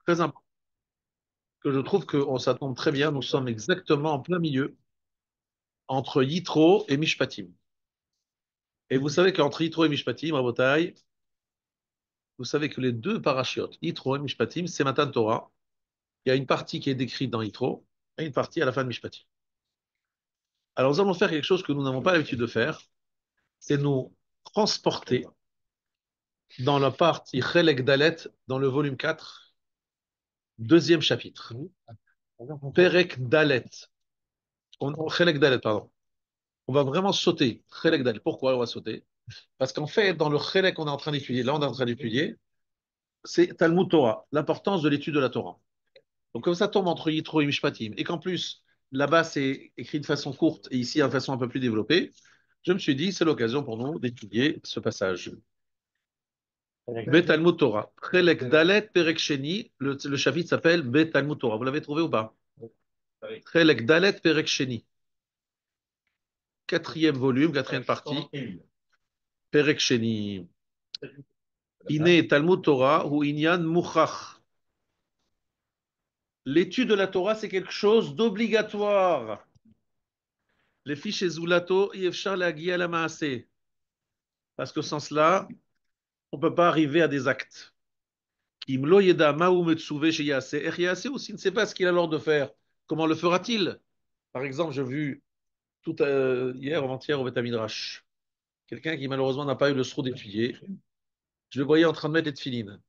très important, que je trouve qu'on s'attend très bien. Nous sommes exactement en plein milieu entre Yitro et Mishpatim. Et vous savez qu'entre Yitro et Mishpatim, Rabotai, vous savez que les deux parachiotes, Yitro et Mishpatim, c'est Matan Torah. Il y a une partie qui est décrite dans Yitro et une partie à la fin de Mishpatim. Alors nous allons faire quelque chose que nous n'avons pas l'habitude de faire, c'est nous transporter dans la partie Chelek Dalet, dans le volume 4, deuxième chapitre. Perek Dalet. Chelek Dalet, pardon. On va vraiment sauter. Chelek Dalet. Pourquoi on va sauter? Parce qu'en fait, dans le Chelek qu'on est en train d'étudier, là on est en train d'étudier, c'est Talmud Torah, l'importance de l'étude de la Torah. Donc comme ça tombe entre Yitro et Mishpatim, et qu'en plus, là-bas c'est écrit de façon courte et ici de façon un peu plus développée, je me suis dit, c'est l'occasion pour nous d'étudier ce passage. Bet Talmud Torah. Chelek Dalet Perek Sheni, le chapitre s'appelle Bet Talmud Torah. Vous l'avez trouvé ou pas? Chelek Dalet Perek Sheni. Quatrième volume, quatrième partie. Perek Sheni. Iné Talmud Torah ou Inyan Muchach. L'étude de la Torah, c'est quelque chose d'obligatoire. Les fiches Zulato, Yefchar la la Maaseh. Parce que sans cela, on ne peut pas arriver à des actes. Imlo Yeda Maou Metsuve Sheyase. Echiase aussi ne sait pas ce qu'il a l'ordre de faire. Comment le fera-t-il? Par exemple, j'ai vu tout hier, avant-hier, au Beth Midrash, quelqu'un qui malheureusement n'a pas eu le sroud d'étudier. Je le voyais en train de mettre les tefilines.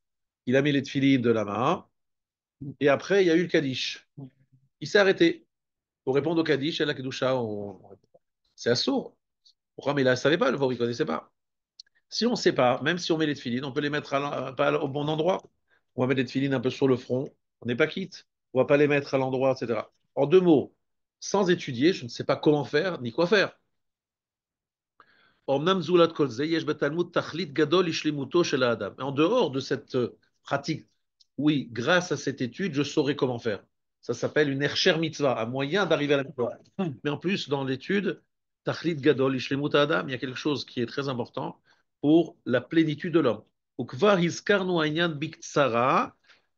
Il a mis les tefilines de la main, et après, il y a eu le Kaddish. Il s'est arrêté pour répondre au Kaddish et à la Kedusha. C'est assourd. Pourquoi? Mais il ne savait pas, le pauvre, il ne connaissait pas. Si on ne sait pas, même si on met les tefilines, on peut les mettre pas au bon endroit. On va mettre les tefilines un peu sur le front, on n'est pas quitte. On ne va pas les mettre à l'endroit, etc. En deux mots, sans étudier, je ne sais pas comment faire ni quoi faire. En dehors de cette pratique, oui, grâce à cette étude, je saurai comment faire. Ça s'appelle une ercher mitzvah, un moyen d'arriver à la mitzvah. Mais en plus, dans l'étude, tachlit gadol ishlemut adam, il y a quelque chose qui est très important pour la plénitude de l'homme. Ukvar hizkarnu ayan biktsara,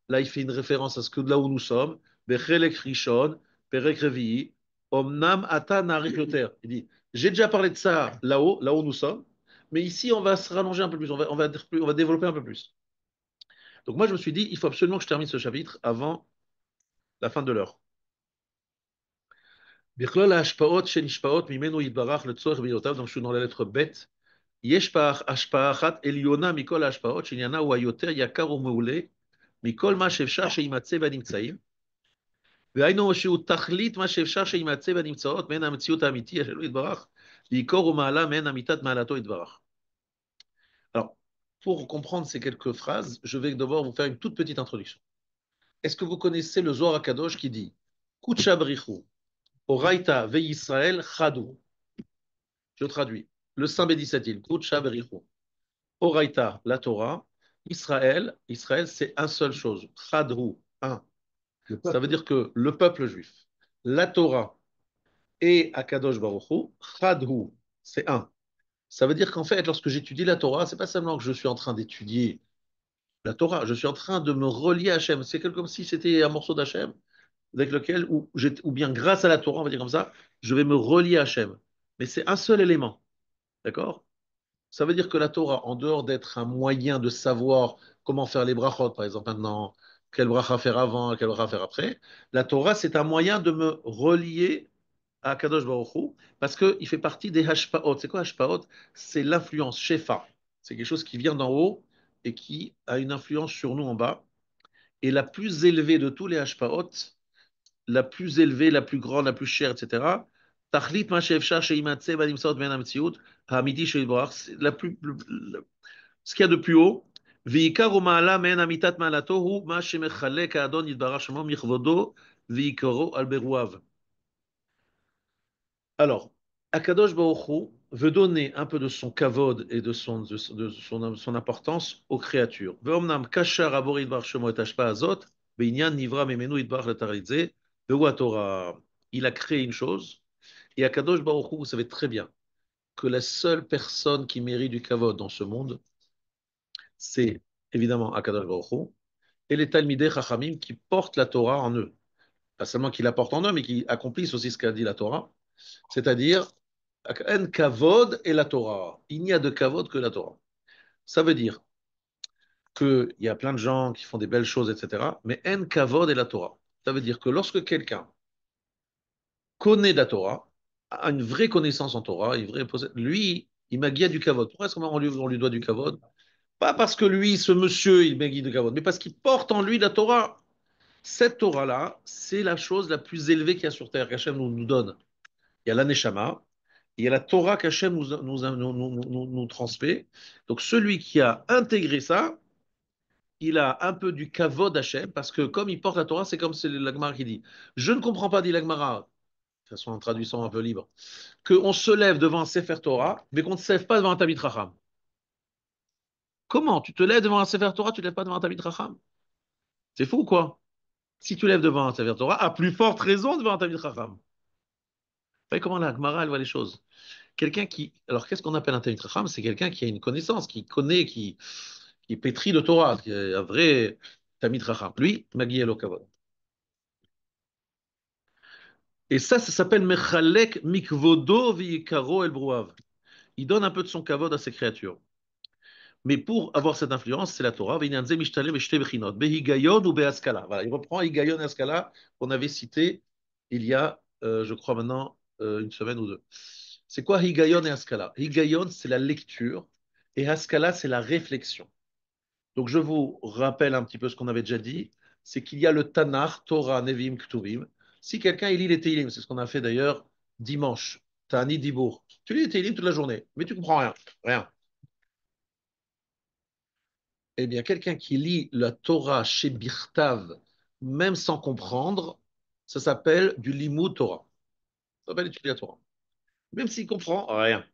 là il fait une référence à ce que là où nous sommes, bechelek rishon, perek revi'i, omnam ata narich yoter. Il dit, j'ai déjà parlé de ça là-haut, là où nous sommes, mais ici, on va se rallonger un peu plus, on va développer un peu plus. Donc moi, je me suis dit, il faut absolument que je termine ce chapitre avant la fin de l'heure. בכלול ההשפעות שנשפעות ממנו יתברך לצורך בהיותיו, donc je suis dans la lettre ב', יש השפעה אחת עליונה מכל ההשפעות, שעניינה הוא היותר יקר ומעולה מכל מה שאפשר שימצא בנמצאים, והיינו שהוא תכלית מה שאפשר שימצא בנמצאות מעין המציאות האמיתי שלו יתברך, ועיקור ומעלה מעין אמיתת מעלתו יתברך. Alors, pour comprendre ces quelques phrases, je vais d'abord vous faire une toute petite introduction. Est-ce que vous connaissez le Zohar HaKadosh qui dit Kutsha brichu, Oraita ve Yisrael chadu. Je traduis. Le Saint bédisse-t-il Kutsha brichu. Oraita, la Torah. Israël, Israël, c'est un seule chose. Chadhu, un. Ça veut dire que le peuple juif, la Torah et Akadosh Baruch Hu, Chadhu, c'est un. Ça veut dire qu'en fait, lorsque j'étudie la Torah, c'est pas seulement que je suis en train d'étudier la Torah. Je suis en train de me relier à Hachem. C'est comme si c'était un morceau d'Hachem avec lequel, ou bien grâce à la Torah, on va dire comme ça, je vais me relier à Hachem. Mais c'est un seul élément. D'accord? Ça veut dire que la Torah, en dehors d'être un moyen de savoir comment faire les brachot, par exemple, maintenant, quel bracha faire avant, quel bracha faire après, la Torah, c'est un moyen de me relier à Kadosh Baruch Hu, parce qu'il fait partie des hashpaot. C'est quoi hashpaot? C'est l'influence, shefa. C'est quelque chose qui vient d'en haut et qui a une influence sur nous en bas. Et la plus élevée de tous les hashpaot, la plus élevée, la plus grande, la plus chère, etc. Tachlit ma she'efshar she'imatzeh b'nimtzaot ben hamtziut, ha'amiti she'yitbarach, c'est ce qu'il y a de plus haut. ועיקר ומעלה מעין אמיתת מעלתו הוא מה שמחלק האדון יתברך שמו מכבודו ועיקרו על ברואיו. Alors, Akadosh Baruch Hu veut donner un peu de son kavod et de son importance aux créatures. Ve'omnam kashar abor yitbarach shemo et hashpa azot, be'inyan nivra memenu yitbarach letaritze, ve'hu Torah. Il a créé une chose, et Akadosh Baruch Hu, vous savez très bien que la seule personne qui mérite du kavod dans ce monde, c'est évidemment Akadosh Baruch Hu, et les Talmidei Chachamim qui portent la Torah en eux. Pas seulement qui la portent en eux, mais qui accomplissent aussi ce qu'a dit la Torah, c'est-à-dire En Kavod et la Torah. Il n'y a de Kavod que la Torah. Ça veut dire qu'il y a plein de gens qui font des belles choses, etc., mais En Kavod et la Torah. Ça veut dire que lorsque quelqu'un connaît la Torah, a une vraie connaissance en Torah, lui, il m'a guidé du Kavod. Pourquoi est-ce qu'on lui doit du Kavod? Pas parce que lui, ce monsieur, il m'a guidé du Kavod, mais parce qu'il porte en lui la Torah. Cette Torah-là, c'est la chose la plus élevée qu'il y a sur terre, qu'Hachem nous donne. Il y a l'Aneshama, il y a la Torah qu'Hachem nous transmet. Donc celui qui a intégré ça, il a un peu du kavod Hachem, parce que comme il porte la Torah, c'est comme c'est l'Agmara qui dit. Je ne comprends pas, dit l'Agmara, de façon en traduisant un peu libre, qu'on se lève devant un Sefer Torah, mais qu'on ne se lève pas devant un Talmid Chacham. Comment? Tu te lèves devant un Sefer Torah, tu ne te lèves pas devant un Talmid Chacham? C'est fou ou quoi? Si tu lèves devant un Sefer Torah, à plus forte raison devant un Talmid Chacham. Vous voyez comment la Gemara, elle voit les choses. Quelqu'un qui. Alors, qu'est-ce qu'on appelle un Talmid Chacham? C'est quelqu'un qui a une connaissance, qui connaît, qui pétrit le Torah, qui est un vrai Talmid Chacham. Lui, Magi Elokavod. Et ça s'appelle Mechalek Mikvodo Vikaro El Brouav. Il donne un peu de son kavod à ses créatures. Mais pour avoir cette influence, c'est la Torah. V'inyanze mishtale v'shte bechinot. Behigayon ou behaskala. Voilà, il reprend Higayon et Haskala qu'on avait cité il y a, je crois maintenant, une semaine ou deux. C'est quoi Higayon et Haskala? Higayon, c'est la lecture et Haskala, c'est la réflexion. Donc je vous rappelle un petit peu ce qu'on avait déjà dit, c'est qu'il y a le Tanakh, Torah, Nevim, Ktuvim. Si quelqu'un il lit les Teilim, c'est ce qu'on a fait d'ailleurs dimanche, Tani Dibour, tu lis les Teilim toute la journée, mais tu comprends rien, rien. Eh bien, quelqu'un qui lit la Torah chez Birtav, même sans comprendre, ça s'appelle du Limud Torah. Ça s'appelle étudier la Torah. Même s'il comprend rien.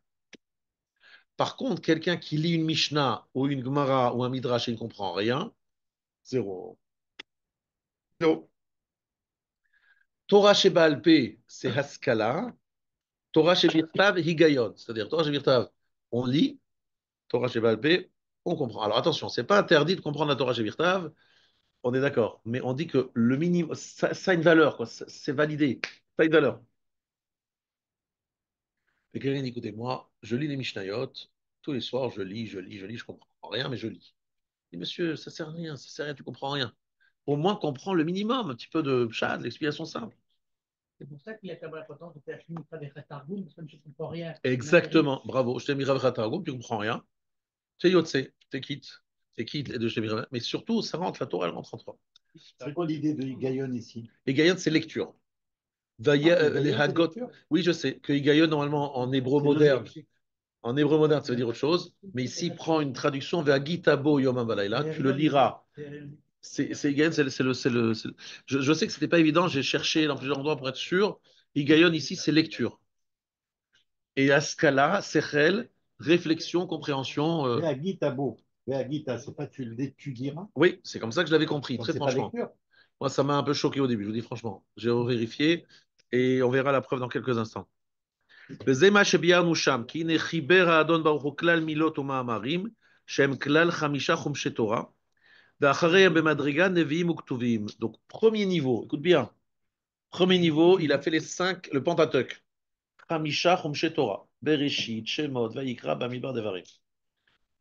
Par contre, quelqu'un qui lit une Mishnah ou une Gemara ou un Midrash et il ne comprend rien, zéro. Zéro. Torah chez Baal Pé, c'est Haskala. Torah chez Birtav, Higayon. C'est-à-dire, Torah chez Birtav, on lit. Torah chez Baal Pé, on comprend. Alors attention, c'est pas interdit de comprendre la Torah chez Birtav, on est d'accord. Mais on dit que le minimum, ça a une valeur, quoi. C'est validé. Ça a une valeur. Et quelqu'un dit, écoutez, moi, je lis les Mishnayot. Tous les soirs, je comprends rien, mais je lis. Je dis, monsieur, ça sert à rien, tu comprends rien. Au moins, comprends le minimum, un petit peu de pshat, l'explication simple. C'est pour ça qu'il y a tellement d'importance de faire Shmita avec Targum, parce que je ne comprends rien. Exactement, bravo. Je t'ai mis Rav Targum, tu comprends rien. C'est Yotse, c'est quitte et de chez Miravet. Mais surtout, ça rentre, la Torah, elle rentre en toi. C'est quoi l'idée de Gaïon ici? Et Gaïon, c'est lecture. Les Gaïon, c'est Hagot, lecture? oui, je sais que Gaïon, normalement, en hébreu moderne, ça veut dire autre chose. Mais ici, prend une traduction vers Gitabo Yom Balayla, tu le liras. Gaïon, je sais que c'était pas évident, j'ai cherché dans plusieurs endroits pour être sûr. Gaïon, ici, c'est lecture. Et Askala, Sechel, réflexion, compréhension. Veagita beau. Veagita, c'est pas tu l'étudieras. Oui, c'est comme ça que je l'avais compris, Donc très c'est pas franchement. lecture. Moi, ça m'a un peu choqué au début, je vous dis franchement. J'ai vérifié et on verra la preuve dans quelques instants. וזה מה שביארנו שם, כי הנה חיבר האדון ברוך הוא כלל מילות ומאמרים, שהם כלל 5 חומשי תורה, ואחריהם במדרגה נביאים וכתובים. Donc, premier niveau, écoute bien. Premier niveau, il a fait le Pentateuque. 5 חומשי Torah. Bereshit, Shemot, Vayikra, Bamidbar, Devarim.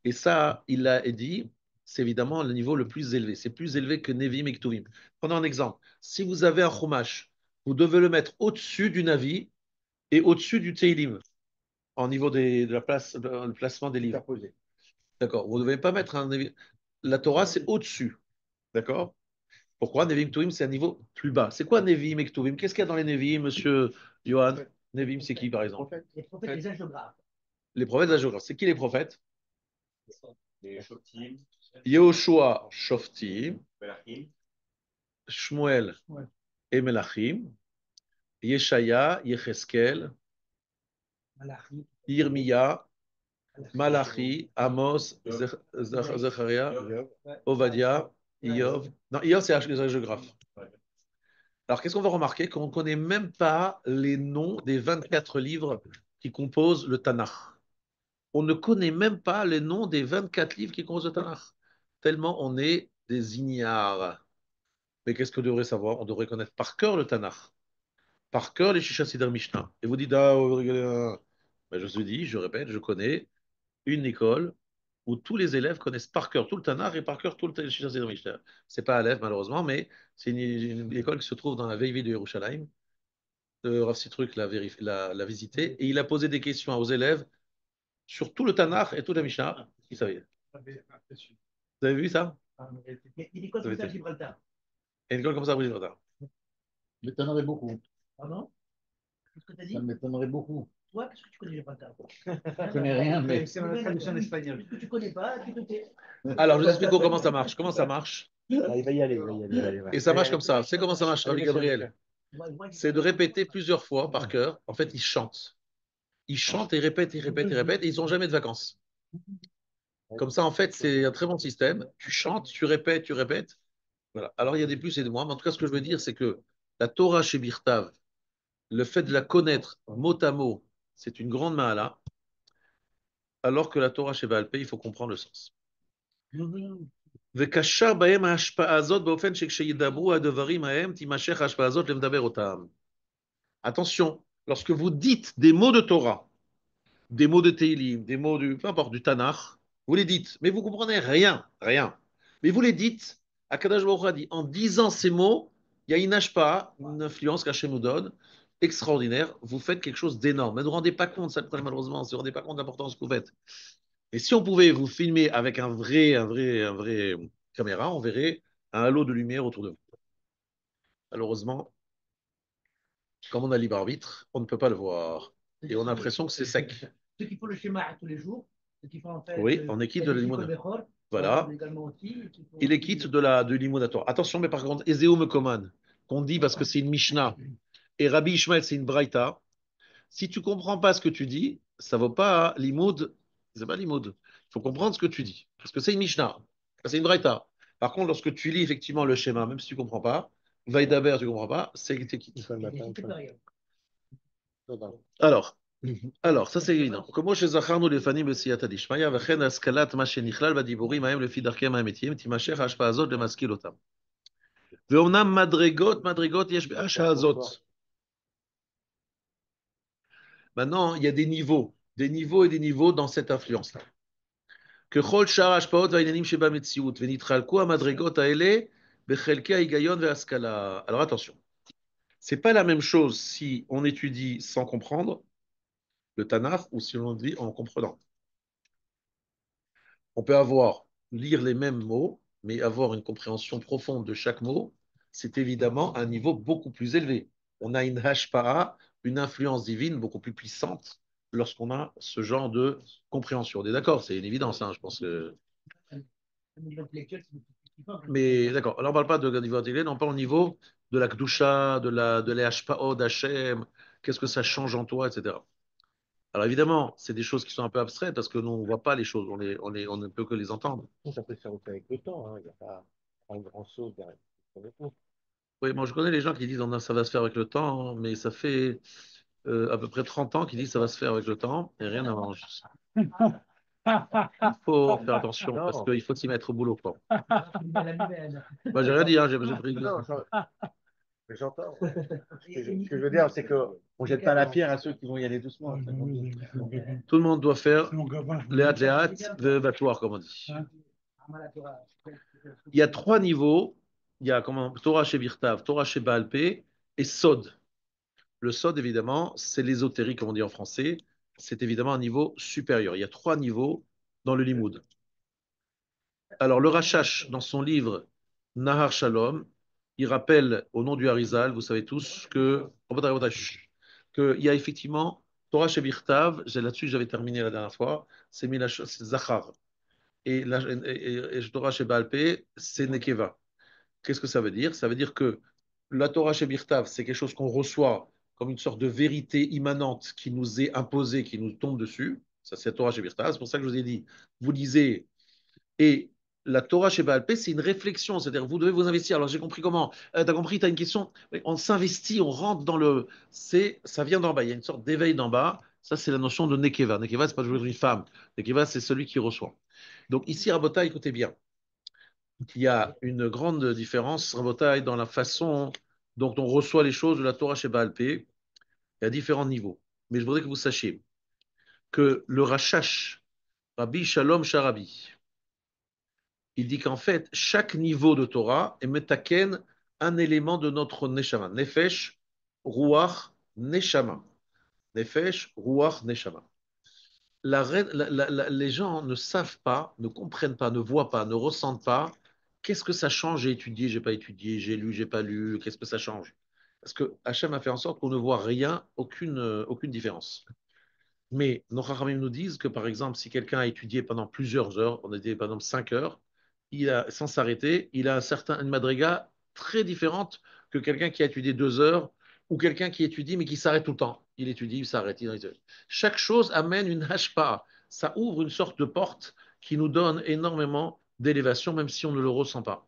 Et ça, il l'a dit, c'est évidemment le niveau le plus élevé. C'est plus élevé que Nevim et Ktuvim. Prenons un exemple. Si vous avez un chumash, vous devez le mettre au-dessus du Navi et au-dessus du Teilim, en niveau de la place, le placement des livres. D'accord. Vous ne devez pas mettre un Nevi. La Torah, c'est au-dessus. D'accord. Pourquoi Nevim Ktuvim, c'est un niveau plus bas. C'est quoi Nevim et Ktuvim? Qu'est-ce qu'il y a dans les Nevim, monsieur Johan? Nevim, c'est qui, par exemple? Les prophètes, les hagiographes. Les prophètes, la géographie. C'est qui les prophètes? Les Shoftim, Yehoshua, Shoftim, Melachim, Shmuel Ouais. et Melachim, Yeshaya, Yecheskel, Malachi, Yirmiya, Malachi. Malachi, Amos, Zecharia, Ovadia, Iyov. Non, Iyov, c'est un géographe. Alors, qu'est-ce qu'on va remarquer? Qu'on ne connaît même pas les noms des 24 livres qui composent le Tanakh. On ne connaît même pas les noms des 24 livres qui composent le Tanakh. Tellement on est des ignares. Mais qu'est-ce qu'on devrait savoir? On devrait connaître par cœur le Tanakh, par cœur les Shisha Siddur Mishnah. Et vous dites, ah, regardez, ben, je vous dis, je répète, je connais une école où tous les élèves connaissent par cœur tout le Tanakh et par cœur tout le Shisha Siddur Mishnah. C'est pas Aleph, malheureusement, mais c'est une école qui se trouve dans la vieille ville de Yerushalayim. Rav Sitruk l'a visité et il a posé des questions aux élèves sur tout le Tanakh et toute la Mishnah. Il savait. Vous avez vu ça? Mais il est quoi Ça comme ça à avait été. Gibraltar? Et une école comme ça, vous dites, M'étonnerait beaucoup. Pardon? Qu'est-ce que tu as Ça dit? m'étonnerait beaucoup. Toi, qu'est-ce que tu connais Gibraltar? Je connais rien, mais. C'est ma traduction espagnole. Ce que tu connais pas, tu te tais. Alors, je vous explique comment ça marche. Comment ça marche? Ah, il va y aller, il va y aller, il va y aller. Et ça marche comme ça. C'est comment ça marche, Rabbi Gabriel? C'est de répéter plusieurs fois par cœur. En fait, ils chantent. Ils chantent et répètent et répètent et répètent et ils n'ont jamais de vacances. Comme ça, en fait, c'est un très bon système. Tu chantes, tu répètes, tu répètes. Voilà. Alors, il y a des plus et des moins. Mais en tout cas, ce que je veux dire, c'est que la Torah chez Birtav, le fait de la connaître mot à mot, c'est une grande mahala, alors que la Torah chez Baal Pé, il faut comprendre le sens. וקשר בהם ההשפעה הזאת באופן שכשידברו הדברים ההם תימשך ההשפעה הזאת למדבר אותם. Attention, lorsque vous dites des mots de Torah, des mots de Teilim, des mots du, peu importe, du Tanakh, vous les dites, mais vous comprenez rien, rien. Mais vous les dites, Akadosh Baruch Hu a dit, en disant ces mots, il y a une ashpa, une influence qu'Hachem nous donne, extraordinaire, vous faites quelque chose d'énorme. Mais ne vous rendez pas compte, ça le problème malheureusement, ne vous rendez pas compte de l'importance que vous faites. Et si on pouvait vous filmer avec un vrai caméra, on verrait un halo de lumière autour de vous. Malheureusement, comme on a libre arbitre, on ne peut pas le voir. Et on a l'impression que c'est sec. Ceux qui font le schéma tous les jours, ceux qui font en fait. Oui, on est quitte de la limonatoire. Voilà. Il est quitte de limonatoire. Attention, mais par contre, Ezeo Mekoman, qu'on dit parce que c'est une Mishnah, et Rabbi Ishmael, c'est une Braïta. Si tu comprends pas ce que tu dis, ça vaut pas limoud. C'est pas limoud. Il faut comprendre ce que tu dis. Parce que c'est une Mishnah. C'est une Braïta. Par contre, lorsque tu lis effectivement le schéma, même si tu comprends pas, Vaïdaber, tu comprends pas, c'est quitte. Alors, ça c'est évident. כמו שזכרנו לפנים בסייעתא דשמיא, וכן השכלת מה שנכלל בדיבורים ההם לפי דרכיהם האמיתיים, תימשך ההשפעה הזאת למשכיל אותם. ואומנם מדרגות יש בהשפעה הזאת. Maintenant, il y a des niveaux et des niveaux dans cette influence-là. ככל שאר ההשפעות והעניינים שבמציאות, ונתחלקו המדרגות האלה בחלקי ההיגיון וההשכלה. Alors attention, c'est pas la même chose si on étudie sans comprendre le Tanakh ou si on dit en comprenant. On peut lire les mêmes mots, mais avoir une compréhension profonde de chaque mot, c'est évidemment un niveau beaucoup plus élevé. On a une hashpa'a, une influence divine beaucoup plus puissante lorsqu'on a ce genre de compréhension. On est d'accord, c'est une évidence, hein, je pense que. Mais d'accord, alors on ne parle pas de niveau intellectuel, on parle au niveau de la Kedusha, de la hashpa'o d'Hachem, qu'est-ce que ça change en toi, etc. Alors évidemment, c'est des choses qui sont un peu abstraites parce que nous, on ne voit pas les choses, on ne peut que les entendre. Ça peut se faire aussi avec le temps, hein. Il n'y a pas un grand saut derrière. Oui, moi je connais les gens qui disent ça va se faire avec le temps, mais ça fait à peu près 30 ans qu'ils disent ça va se faire avec le temps et rien n'arrange. Il faut faire attention parce qu'il faut s'y mettre au boulot. Quoi. Bah, j'ai rien dit, hein, j'ai pris. Non, j'entends. Ce que je veux dire, c'est qu'on ne jette pas la pierre à ceux qui vont y aller doucement. Tout le monde doit faire léat, vatoire, comme on dit. Il y a 3 niveaux. Il y a Torah chez Birtav, Torah chez Baal Pé et Sod. Le Sod, évidemment, c'est l'ésotérique, comme on dit en français. C'est évidemment un niveau supérieur. Il y a 3 niveaux dans le Limoud. Alors, le Rachash, dans son livre Nahar Shalom, il rappelle au nom du Harizal, vous savez tous, qu'il y a effectivement Torah chez Birtav, là-dessus j'avais terminé la dernière fois, c'est Zachar. Et Torah chez Baal Pé, c'est Nekeva. Qu'est-ce que ça veut dire? Ça veut dire que la Torah chez Birtav, c'est quelque chose qu'on reçoit comme une sorte de vérité immanente qui nous est imposée, qui nous tombe dessus. Ça, c'est la Torah chez Birtav. C'est pour ça que je vous ai dit, vous lisez. Et la Torah chez Baal Pé, c'est une réflexion, c'est-à-dire vous devez vous investir. Alors j'ai compris comment. Tu as compris, tu as une question. On s'investit, on rentre dans le. Ça vient d'en bas, il y a une sorte d'éveil d'en bas. Ça, c'est la notion de Nekeva. Nekeva, c'est pas toujours une femme. Nekeva, c'est celui qui reçoit. Donc ici, Rabota, écoutez bien. qu'il y a une grande différence, Rabotai, dans la façon dont on reçoit les choses de la Torah chez Baal Pé. Il y a différents niveaux. Mais je voudrais que vous sachiez que le Rashash, Rabbi Shalom Sharabi, il dit qu'en fait, chaque niveau de Torah est metaken un élément de notre Neshama. Nefesh, Ruach, Neshama. Nefesh, Ruach, Neshama. Les gens ne savent pas, ne comprennent pas, ne voient pas, ne ressentent pas qu'est-ce que ça change. J'ai étudié, j'ai pas étudié, j'ai lu, j'ai pas lu, qu'est-ce que ça change? Parce que Hachem a fait en sorte qu'on ne voit rien, aucune différence. Mais nos Chachamim nous disent que, par exemple, si quelqu'un a étudié pendant plusieurs heures, on a dit par exemple 5 heures, sans s'arrêter, il a une madriga très différente que quelqu'un qui a étudié 2 heures ou quelqu'un qui étudie mais qui s'arrête tout le temps. Il étudie, il s'arrête. Chaque chose amène une hashpa. Ça ouvre une sorte de porte qui nous donne énormément d'élévation, même si on ne le ressent pas.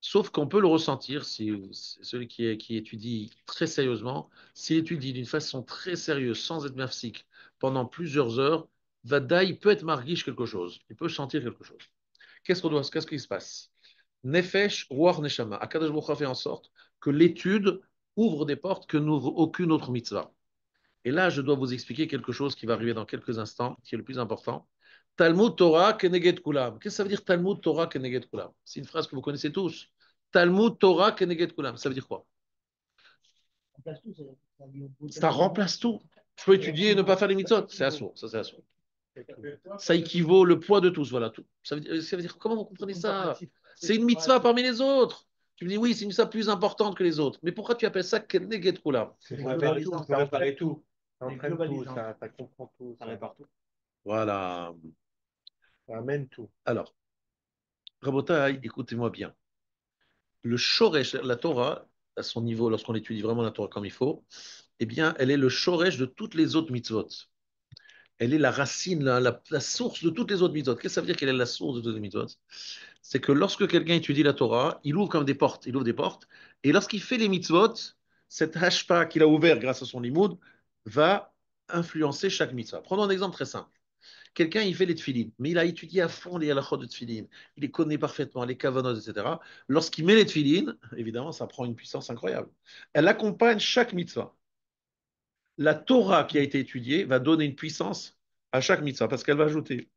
Sauf qu'on peut le ressentir si celui qui étudie très sérieusement, s'il étudie d'une façon très sérieuse, sans être mafsik, pendant plusieurs heures, Vada, il peut être marguiche quelque chose, il peut sentir quelque chose. Qu'est-ce qui se passe? Nefesh, Ruach Neshama. Akadosh Baruch Hu fait en sorte que l'étude ouvre des portes que n'ouvre aucune autre mitzvah. Et là, je dois vous expliquer quelque chose qui va arriver dans quelques instants, qui est le plus important. Talmud Torah Keneged Kulam. Qu'est-ce que ça veut dire Talmud Torah Keneged Kulam? C'est une phrase que vous connaissez tous. Talmud Torah Keneged Kulam. Ça veut dire quoi? Ça remplace tout. Je peux étudier et ne pas faire les mitzvot. C'est assourd. Ça, c'est assourd. Ça équivaut le poids de tous. Voilà tout. Ça veut dire comment vous comprenez ça? C'est une mitzvah parmi les autres. Tu me dis oui, c'est une mitzvah plus importante que les autres. Mais pourquoi tu appelles ça Keneged Kulam? Ça répare tout. Ça entraîne tout, ça comprend tout. Ça répare tout. Voilà. Ça amène tout. Alors, Rabotai, écoutez-moi bien. Le Shoresh, la Torah, à son niveau, lorsqu'on étudie vraiment la Torah comme il faut, eh bien, elle est le Shoresh de toutes les autres mitzvot. Elle est la racine, la source de toutes les autres mitzvot. Qu'est-ce que ça veut dire qu'elle est la source de toutes les mitzvot? C'est que lorsque quelqu'un étudie la Torah, il ouvre comme des portes, il ouvre des portes, et lorsqu'il fait les mitzvot, cette hashpa qu'il a ouvert grâce à son limoud va influencer chaque mitzvah. Prenons un exemple très simple. Quelqu'un, il fait les tefilines, mais il a étudié à fond les halachot de tefilines, il les connaît parfaitement, les kavanot, etc. Lorsqu'il met les tefilines, évidemment, ça prend une puissance incroyable. Elle accompagne chaque mitzvah. La Torah qui a été étudiée va donner une puissance à chaque mitzvah, parce qu'elle va ajouter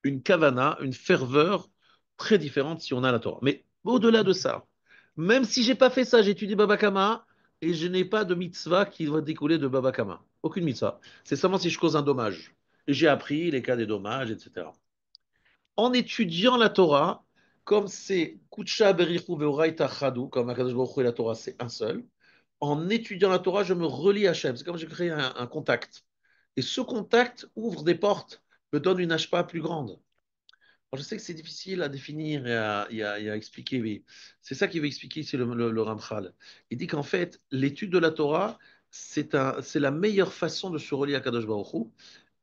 une kavana, une ferveur très différente si on a la Torah. Mais au-delà de ça, même si j'ai pas fait ça, j'ai étudié Baba Kama et je n'ai pas de mitzvah qui va découler de Baba Kama. Aucune mitzvah. C'est seulement si je cause un dommage. Et j'ai appris les cas des dommages, etc. En étudiant la Torah, comme c'est Kutsha Berichu Veoraita Chadu, comme Akadosh Baruch Hu et la Torah, c'est un seul. En étudiant la Torah, je me relie à Hachem. C'est comme j'ai créé un contact. Et ce contact ouvre des portes, me donne une hashpa plus grande. Alors, je sais que c'est difficile à définir et à expliquer, mais c'est ça qu'il veut expliquer ici le Ramchal. Il dit qu'en fait, l'étude de la Torah, c'est la meilleure façon de se relier à Kadosh Baruch Hu.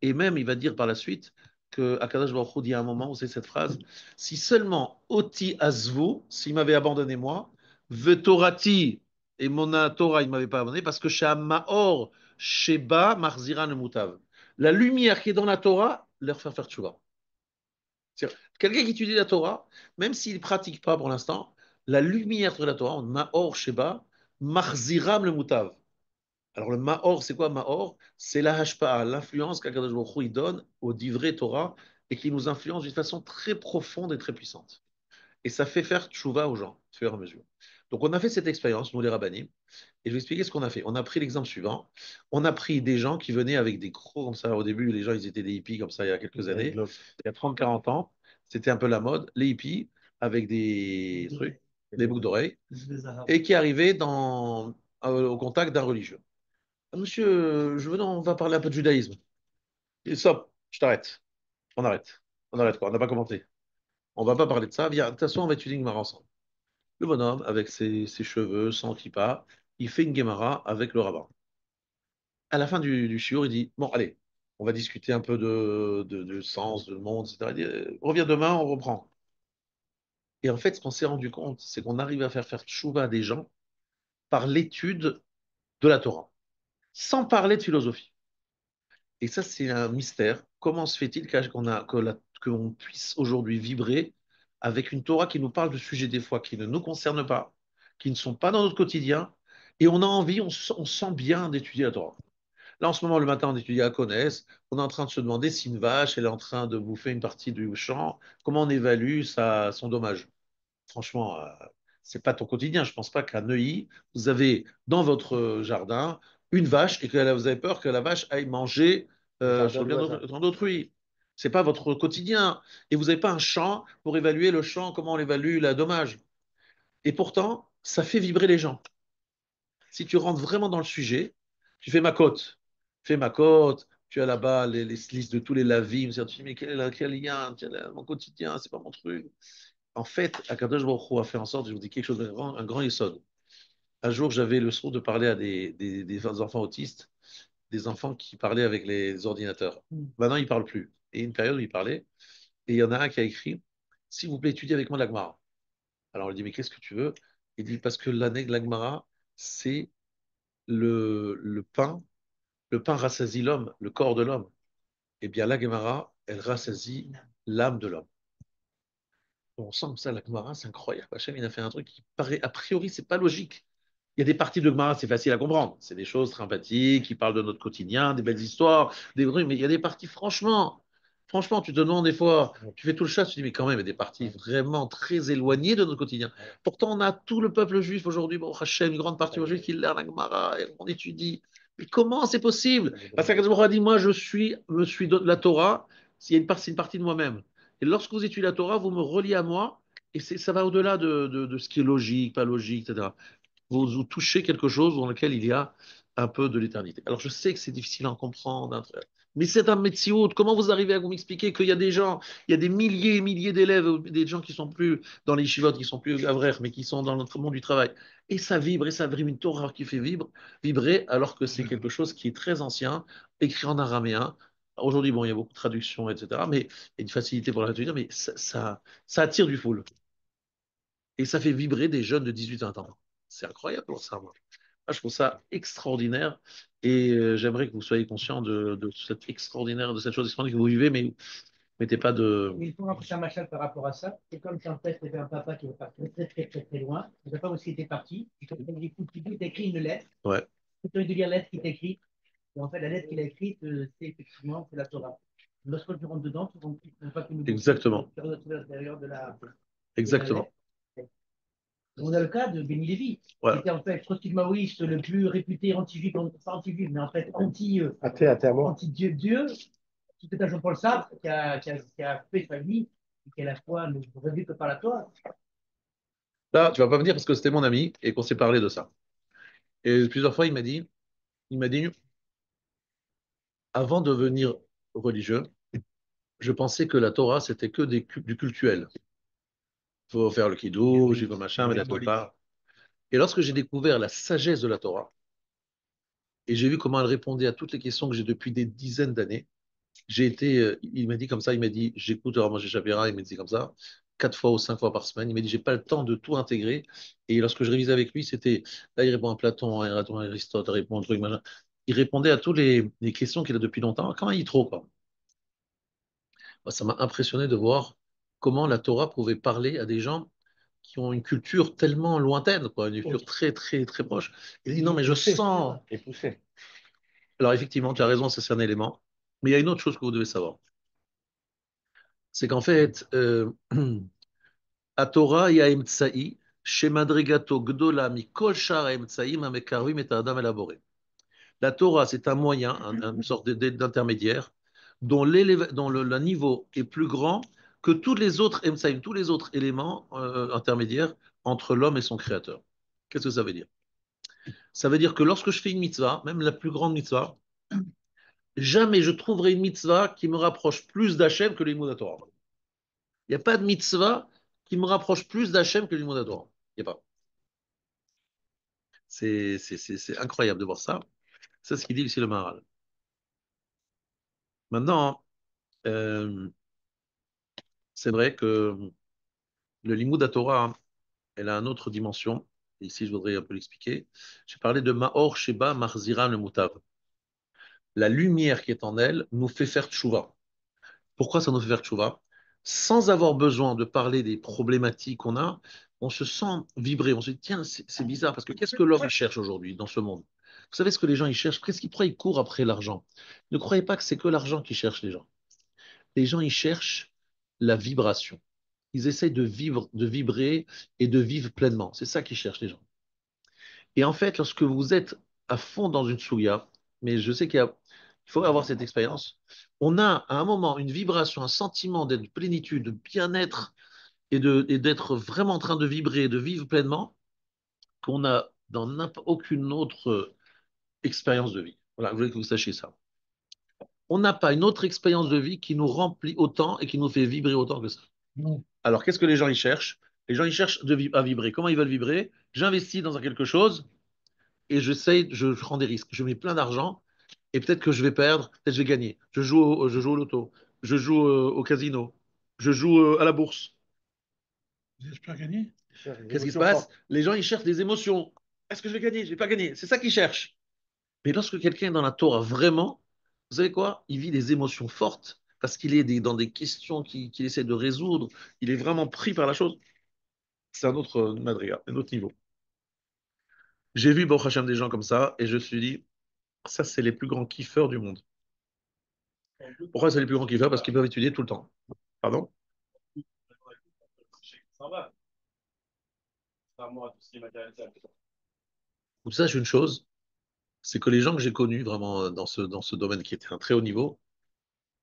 Et même, il va dire par la suite que Akadosh Baruch Hu dit à un moment, vous savez cette phrase, si seulement Oti Azvu, s'il m'avait abandonné moi, Vetorati, et mon Torah, il ne m'avait pas abandonné, parce que Sham Maor, Sheba, Marzira, Mutav. La lumière qui est dans la Torah, leur faire tchouva. Quelqu'un qui étudie la Torah, même s'il ne pratique pas pour l'instant, la lumière de la Torah, Maor Sheba, Marziram le Mutav. Alors le Maor, c'est quoi Maor? C'est la Hashpa'a, l'influence qu'Akadosh Baruch Hu donne au divrei Torah et qui nous influence d'une façon très profonde et très puissante. Et ça fait faire tchouva aux gens, au fur et à mesure. Donc on a fait cette expérience, nous les rabbinim, et je vais expliquer ce qu'on a fait. On a pris l'exemple suivant. On a pris des gens qui venaient avec des gros comme ça. Au début, les gens, ils étaient des hippies comme ça il y a quelques années. Il y a 30-40 ans, c'était un peu la mode. Les hippies avec des trucs, des boucles d'oreilles, et qui arrivaient au contact d'un religieux. Monsieur, on va parler un peu de judaïsme. Et stop, je t'arrête. On arrête. On arrête quoi? On n'a pas commenté. On va pas parler de ça. Viens, de toute façon, on va étudier une Gemara ensemble. Le bonhomme, avec ses cheveux, sans kippa, il fait une Gemara avec le rabbin. À la fin du shiur, il dit, bon, allez, on va discuter un peu de sens, de monde, etc. Il dit, reviens demain, on reprend. Et en fait, ce qu'on s'est rendu compte, c'est qu'on arrive à faire tchouva à des gens par l'étude de la Torah, sans parler de philosophie. Et ça, c'est un mystère. Comment se fait-il qu'on puisse aujourd'hui vibrer avec une Torah qui nous parle de sujets des fois qui ne nous concernent pas, qui ne sont pas dans notre quotidien, et on a envie, on sent bien d'étudier la Torah. Là, en ce moment, le matin, on étudie à Konès, on est en train de se demander si une vache, elle est en train de bouffer une partie du champ, comment on évalue son dommage. Franchement, c'est pas ton quotidien. Je pense pas qu'à Neuilly, vous avez dans votre jardin une vache et que vous avez peur que la vache aille manger sur le bien d'autrui. C'est pas votre quotidien. Et vous n'avez pas un champ pour évaluer le champ, comment on évalue la dommage. Et pourtant, ça fait vibrer les gens. Si tu rentres vraiment dans le sujet, tu fais ma côte. Fais ma côte. Tu as là-bas les listes de tous les lavim. Tu te dis, mais quel lien? Mon quotidien, c'est pas mon truc. En fait, Akadosh Baruch Hu a fait en sorte, je vous dis quelque chose de grand, un grand yesod. Un jour, j'avais le soin de parler à des enfants autistes, des enfants qui parlaient avec les ordinateurs. Maintenant, ils ne parlent plus. Et une période où ils parlaient, et il y en a un qui a écrit, s'il vous plaît, étudiez avec moi l'Agmara. Alors, on lui dit, mais qu'est-ce que tu veux? Il dit, parce que l'année de l'Agmara, c'est le pain rassasie l'homme, le corps de l'homme. Eh bien, l'Agmara, elle rassasie l'âme de l'homme. On sent que ça, la Gemara, c'est incroyable. Hachem, il a fait un truc qui paraît, a priori, c'est pas logique. Il y a des parties de Gemara, c'est facile à comprendre. C'est des choses sympathiques, qui parlent de notre quotidien, des belles histoires, des bruits, mais il y a des parties, franchement, tu te demandes des fois, tu fais tout le chat, tu te dis, mais quand même, il y a des parties vraiment très éloignées de notre quotidien. Pourtant, on a tout le peuple juif aujourd'hui, bon, Hachem, une grande partie juif qui l'a la Gemara, et on étudie. Mais comment c'est possible? Parce qu'Akadosh a dit, moi, me suis de la Torah, s'il y a c'est une partie de moi-même. Et lorsque vous étudiez la Torah, vous me reliez à moi, et ça va au-delà de ce qui est logique, pas logique, etc. Vous touchez quelque chose dans lequel il y a un peu de l'éternité. Alors je sais que c'est difficile à en comprendre, hein, mais c'est un métier. Comment vous arrivez à vous m'expliquer qu'il y a des gens, il y a des milliers et milliers d'élèves, des gens qui sont plus dans les chivotes, qui sont plus avraires, mais qui sont dans notre monde du travail. Et ça vibre, une Torah qui fait vibrer, alors que c'est quelque chose qui est très ancien, écrit en araméen. Aujourd'hui, bon, il y a beaucoup de traductions, etc., mais et une facilité pour la traduire, mais ça attire du foule. Et ça fait vibrer des jeunes de 18 ans. C'est incroyable pour ça, moi. Moi, je trouve ça extraordinaire et j'aimerais que vous soyez conscient de cette extraordinaire, de cette chose extraordinaire que vous vivez, mais mettez pas de. Il faut un machin par rapport à ça. C'est comme si en fait, il y avait un papa qui était parti très loin. Le papa aussi était parti. Et quand il dit, il t'a écrit une lettre. Ouais, Tu as envie de lire la lettre qu'il t'a écrite. Et en fait, la lettre qu'il a écrite, c'est effectivement c'est la Torah. Lorsque tu rentres dedans, tu ne vois pas que nous exactement. tu retrouves à l'intérieur de la Exactement. lettre. On a le cas de Béni Lévy, qui Voilà. était en fait proto-maoïste le plus réputé anti-juif, pas anti-juif, mais en fait Athée à mort. anti-Dieu, qui était un Jean-Paul Sartre, qui a fait sa vie, et qui à la fois ne revit que par la Torah. Là, tu vas pas me dire parce que c'était mon ami et qu'on s'est parlé de ça. Et plusieurs fois, il m'a dit, avant de devenir religieux, je pensais que la Torah, c'était que du cultuel. Il faut faire le kiddush, il faut machin, mais la pas. Et lorsque j'ai découvert la sagesse de la Torah, et j'ai vu comment elle répondait à toutes les questions que j'ai depuis des dizaines d'années, il m'a dit comme ça, il m'a dit, j'écoute alors Moshe Shapira, il m'a dit comme ça, 4 fois ou 5 fois par semaine, il m'a dit, j'ai pas le temps de tout intégrer. Et lorsque je révisais avec lui, c'était, là, il répond à Platon, il répond à Aristote, il répond à un truc, machin. Il répondait à toutes les questions qu'il a depuis longtemps. Comment il trop, quoi. Moi, ça m'a impressionné de voir comment la Torah pouvait parler à des gens qui ont une culture tellement lointaine, quoi, une culture très, très, très proche. Il dit, non, mais je sens. Et poussé. Alors, effectivement, tu as raison, ça, c'est un élément. Mais il y a une autre chose que vous devez savoir. C'est qu'en fait, à Torah, il y a Emtsaï, chez Madrigato Gdola, Mikol Shar Emtsaïm, Amekarvim et Adam élaboré. La Torah, c'est un moyen, une sorte d'intermédiaire, dont, le niveau est plus grand que tous les autres Emtsaïm, tous les autres éléments intermédiaires entre l'homme et son créateur. Qu'est-ce que ça veut dire? Ça veut dire que lorsque je fais une mitzvah, même la plus grande mitzvah, jamais je trouverai une mitzvah qui me rapproche plus d'Hachem que l'Imoud Torah. Il n'y a pas de mitzvah qui me rapproche plus d'Hachem que l'Imoud Torah. Il n'y a pas. C'est incroyable de voir ça. C'est ce qu'il dit ici le Maharal. Maintenant, euh, c'est vrai que le Limoud Torah, elle a une autre dimension. Et ici, je voudrais un peu l'expliquer. J'ai parlé de Maor Sheba Marzira le Mutav. La lumière qui est en elle nous fait faire tchouva. Pourquoi ça nous fait faire tchouva? sans avoir besoin de parler des problématiques qu'on a, on se sent vibrer. On se dit, tiens, c'est bizarre, parce que qu'est-ce que l'homme cherche aujourd'hui dans ce monde? Vous savez ce que les gens ils cherchent? Qu'est-ce qu'ils croient? Ils courent après l'argent. Ne croyez pas que c'est que l'argent qui cherche les gens. Les gens, ils cherchent la vibration. Ils essayent de vivre, de vibrer et de vivre pleinement. C'est ça qu'ils cherchent, les gens. Et en fait, lorsque vous êtes à fond dans une souya, mais je sais il faut avoir cette expérience, on a à un moment une vibration, un sentiment d'être plénitude, de bien-être et d'être vraiment en train de vibrer, de vivre pleinement, qu'on a dans aucune autre expérience de vie. Voilà, je voulais que vous sachiez ça. On n'a pas une autre expérience de vie qui nous remplit autant et qui nous fait vibrer autant que ça. Alors, qu'est-ce que les gens y cherchent? Les gens y cherchent à vibrer. Comment ils veulent vibrer? J'investis dans quelque chose et je prends des risques. Je mets plein d'argent et peut-être que je vais perdre, peut-être que je vais gagner. Je joue au loto, je joue au casino, je joue à la bourse. Je peux gagner. Qu'est-ce qui se passe? Les gens, ils cherchent des émotions. Est-ce que je vais gagner? Je vais pas gagner. C'est ça qu'ils cherchent. Mais lorsque quelqu'un est dans la Torah vraiment, vous savez quoi? Il vit des émotions fortes parce qu'il est dans des questions qu'il essaie de résoudre. Il est vraiment pris par la chose. C'est un autre madriga, un autre niveau. J'ai vu, Baruch Hashem, des gens comme ça et je me suis dit, ça, c'est les plus grands kiffeurs du monde. Pourquoi c'est les plus grands kiffeurs? Parce qu'ils peuvent étudier tout le temps. Pardon? Ça va. Pas moi, tout ce qui est matériel. Vous savez une chose, c'est que les gens que j'ai connus vraiment dans ce domaine qui était un très haut niveau,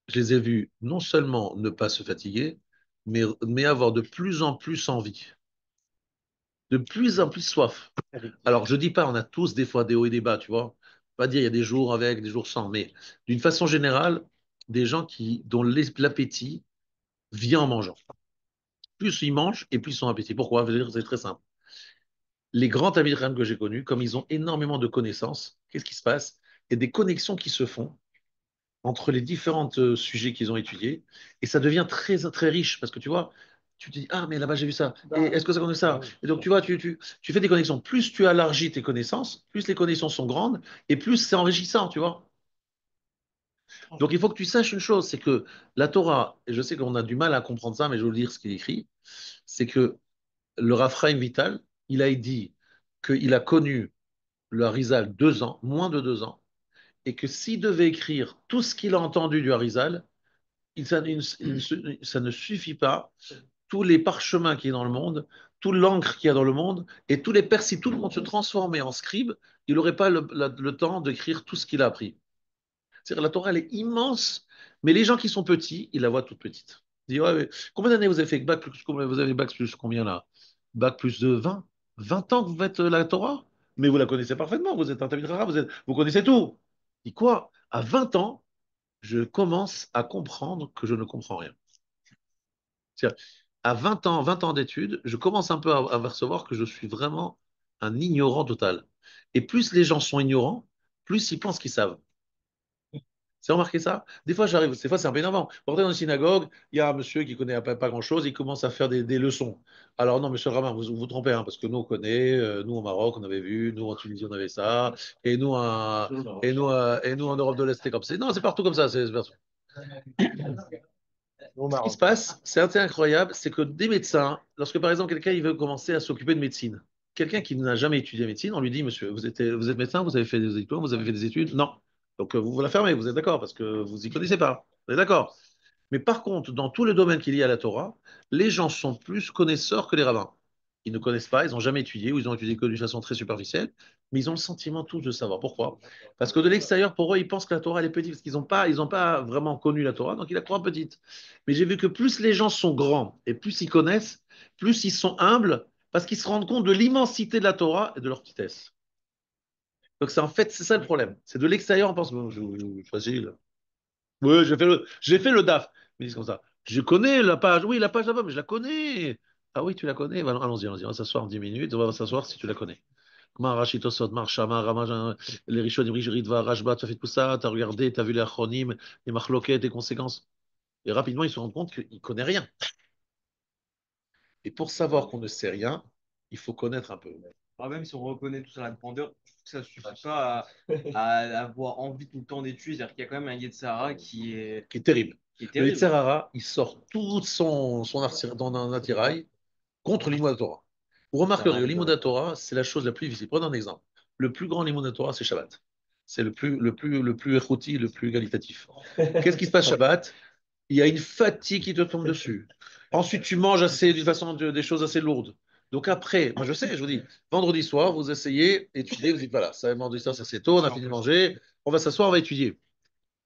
je les ai vus non seulement ne pas se fatiguer, mais avoir de plus en plus envie, de plus en plus soif. Alors, je dis pas, on a tous des fois des hauts et des bas, tu vois. Pas dire il y a des jours avec, des jours sans, mais d'une façon générale, des gens dont l'appétit vient en mangeant. Plus ils mangent et plus ils ont appétit. Pourquoi? Je veux dire, c'est très simple. Les grands Talmid Chacham que j'ai connus, comme ils ont énormément de connaissances, qu'est-ce qui se passe? Il y a des connexions qui se font entre les différents sujets qu'ils ont étudiés, et ça devient très, très riche, parce que tu vois, tu te dis, ah, mais là-bas j'ai vu ça, et est-ce que ça connaît ça? Et donc tu vois, tu fais des connexions. Plus tu élargis tes connaissances, plus les connexions sont grandes, et plus c'est enrichissant, tu vois. Donc il faut que tu saches une chose, c'est que la Torah, et je sais qu'on a du mal à comprendre ça, mais je vais vous dire ce qu'il écrit, c'est que le Raphaïm Vital, il a dit qu'il a connu le Harizal 2 ans, moins de 2 ans, et que s'il devait écrire tout ce qu'il a entendu du Harizal, ça ne suffit pas. Tous les parchemins qui est dans le monde, tout l'encre qu'il y a dans le monde, et si tout le monde se transformait en scribe, il n'aurait pas le temps d'écrire tout ce qu'il a appris. C'est-à-dire la Torah, elle est immense, mais les gens qui sont petits, ils la voient toute petite. Ils disent, ouais, mais combien d'années vous avez fait bac plus, vous avez bac plus combien là? Bac plus de 20? 20 ans que vous faites la Torah? Mais vous la connaissez parfaitement, vous êtes un Talmid Chacham, vous connaissez tout. Il dit quoi? À 20 ans, je commence à comprendre que je ne comprends rien. C'est-à-dire, à 20 ans d'études, je commence un peu à percevoir que je suis vraiment un ignorant total. Et plus les gens sont ignorants, plus ils pensent qu'ils savent. C'est remarqué ça? Des fois, des fois, c'est un peu énervant. Vous rentrez dans une synagogue, il y a un monsieur qui connaît pas grand-chose, il commence à faire des leçons. Alors, non, monsieur Ramin, vous vous trompez, hein, parce que nous, on connaît, nous, au Maroc, on avait vu, nous, en Tunisie, on avait ça, et nous, en Europe de l'Est, c'est comme ça. Non, c'est partout comme ça. C'est partout. Ce qui se passe, c'est assez incroyable, c'est que des médecins, lorsque par exemple quelqu'un il veut commencer à s'occuper de médecine, quelqu'un qui n'a jamais étudié la médecine, on lui dit, monsieur, vous êtes médecin, vous avez fait des diplômes, vous avez fait des études? Non. Donc vous la fermez, vous êtes d'accord, parce que vous n'y connaissez pas. Vous êtes d'accord? Mais par contre, dans tout le domaine qui est lié à la Torah, les gens sont plus connaisseurs que les rabbins. Ils ne connaissent pas, ils n'ont jamais étudié, ou ils ont étudié que d'une façon très superficielle, mais ils ont le sentiment tous de savoir. Pourquoi? Parce que de l'extérieur, pour eux, ils pensent que la Torah, elle est petite, parce qu'ils n'ont pas vraiment connu la Torah, donc ils la croient petite. Mais j'ai vu que plus les gens sont grands, et plus ils connaissent, plus ils sont humbles, parce qu'ils se rendent compte de l'immensité de la Torah et de leur petitesse. Donc c'est en fait, c'est ça le problème. C'est de l'extérieur, on pense, bon, facile. Oui, j'ai fait le DAF. Ils me disent comme ça. Je connais la page. Oui, la page là-bas, mais je la connais. Ah oui, tu la connais? Bah, allons-y, allons-y. On va s'asseoir en 10 minutes. On va s'asseoir si tu la connais. Comment Rachid Sod, Marshama, Ramajan, les Rishonim, Ritva, Rashba, tu as fait tout ça, tu as regardé, tu as vu les Achronim, les Machloket, les conséquences. Et rapidement, ils se rendent compte qu'ils ne connaissent rien. Et pour savoir qu'on ne sait rien, il faut connaître un peu. Ah, même si on reconnaît tout ça à la grandeur, je trouve que ça ne suffit pas à avoir envie tout le temps d'étudier. C'est-à-dire qu'il y a quand même un Yetzirah qui est. Qui est terrible. Qui est Le terrible. Yetzer Hara, il sort tout dans un attirail contre l'Imodat Torah. Vous remarquerez que l'Imodat Torah, c'est la chose la plus difficile. Prenons un exemple. Le plus grand l'Imodat Torah, c'est Shabbat. C'est le plus échouti, le plus qualitatif. Qu'est-ce qui se passe Shabbat? Il y a une fatigue qui te tombe dessus. Ensuite, tu manges d'une façon des choses assez lourdes. Donc après, moi je sais, je vous dis, vendredi soir, vous essayez, étudier, vous dites voilà, ça vendredi soir, ça c'est tôt, on a fini de manger, on va s'asseoir, on va étudier.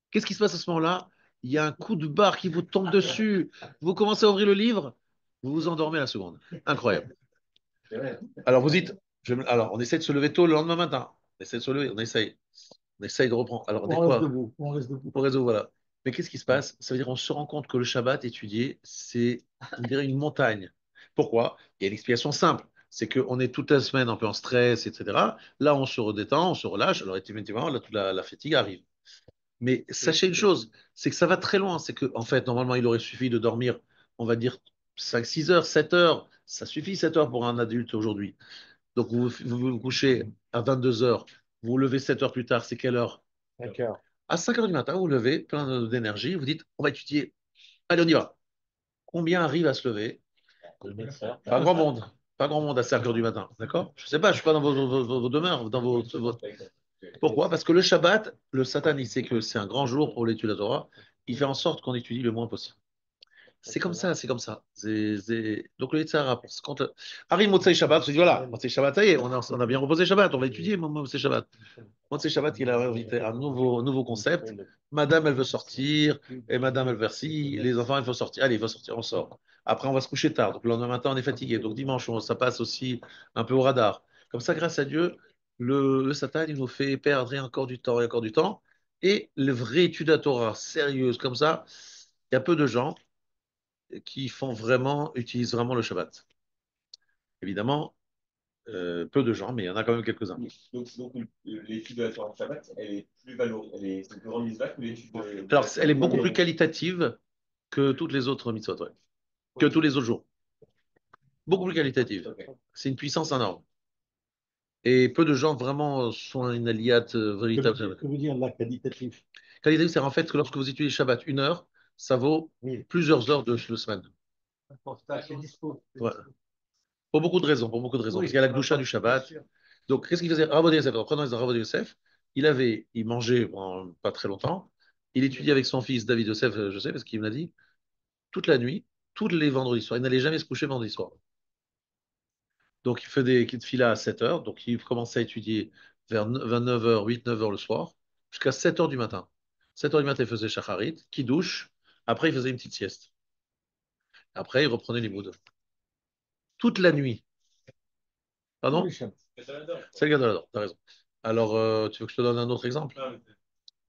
Qu'est-ce qui se passe à ce moment-là? Il y a un coup de barre qui vous tombe dessus. Vous commencez à ouvrir le livre, vous vous endormez à la seconde. Incroyable. Alors vous dites, alors on essaie de se lever tôt le lendemain matin. On essaie de se lever, on essaye de reprendre. Alors on est quoi? On reste debout. Pour réseau, voilà. Mais qu'est-ce qui se passe? Ça veut dire qu'on se rend compte que le Shabbat étudié, c'est, on dirait, une montagne. Pourquoi? Il y a une explication simple. C'est qu'on est toute la semaine un peu en stress, etc. Là, on se redétend, on se relâche. Alors, effectivement, là, toute la fatigue arrive. Mais sachez une chose, c'est que ça va très loin. C'est que, en fait, normalement, il aurait suffi de dormir, on va dire, 5, 6 heures, 7 heures. Ça suffit 7 heures pour un adulte aujourd'hui. Donc, vous couchez à 22 heures, vous vous levez 7 heures plus tard, c'est quelle heure? D'accord. À 5 heures du matin, vous vous levez, plein d'énergie, vous dites, on va étudier. Allez, on y va. Combien arrive à se lever? Pas grand monde. Pas grand monde à 5 heures du matin. D'accord? Je ne sais pas, je ne suis pas dans vos demeures, dans Pourquoi? Parce que le Shabbat, le Satan, il sait que c'est un grand jour pour l'étude de la Torah. Il fait en sorte qu'on étudie le moins possible. C'est comme ça, c'est comme ça. Donc le Yitzhara, quand arrive Motzei Shabbat, on se dit voilà, Motzei Shabbat, ça y est, on a bien reposé Shabbat, on va étudier Motzei Shabbat. Motzei Shabbat, il a invité un nouveau concept. Madame, elle veut sortir, et madame, elle veut ci, les enfants, il faut sortir. Allez, il faut sortir, on sort. Après, on va se coucher tard. Donc le lendemain matin, on est fatigué. Donc dimanche, ça passe aussi un peu au radar. Comme ça, grâce à Dieu, le Satan, il nous fait perdre encore du temps et encore du temps. Et le vrai étude à Torah sérieuse comme ça, il y a peu de gens qui utilisent vraiment le Shabbat. Évidemment, peu de gens, mais il y en a quand même quelques-uns. Donc l'étude de la Torah Shabbat, elle est plus valorisée, c'est une plus grande mise que l'étude de Alors, elle est beaucoup de- plus qualitative que toutes les autres mitzvot, ouais. Que tous les autres jours. Beaucoup plus qualitative. Ok. C'est une puissance énorme. Et peu de gens vraiment sont une alliate véritable. Que veut dire la qualitatif? Qualitative, c'est en fait que lorsque vous étudiez Shabbat 1 heure, ça vaut Oui. plusieurs heures de semaine. C'est dispo. Ouais. Pour beaucoup de raisons, pour beaucoup de raisons. Oui, Parce qu'il y a la gdoucha du Shabbat. Donc, qu'est-ce qu'il faisait? Rabbi Yosef, prenons les Rabbi Yosef, il mangeait pendant pas très longtemps. Il étudiait avec son fils David Yosef, je sais, parce qu'il me l'a dit, toute la nuit, tous les vendredis soirs. Il n'allait jamais se coucher vendredi soir. Donc, il fait des filas à 7 heures. Donc, il commençait à étudier vers 29 heures, 8, 9 heures le soir, jusqu'à 7 heures du matin. 7 heures du matin, il faisait shacharit, qui douche. Après, il faisait une petite sieste. Après, il reprenait les moods. Toute la nuit. Pardon? Mais ça l'adore. C'est le gars de la t'as raison. Alors, tu veux que je te donne un autre exemple? Non, mais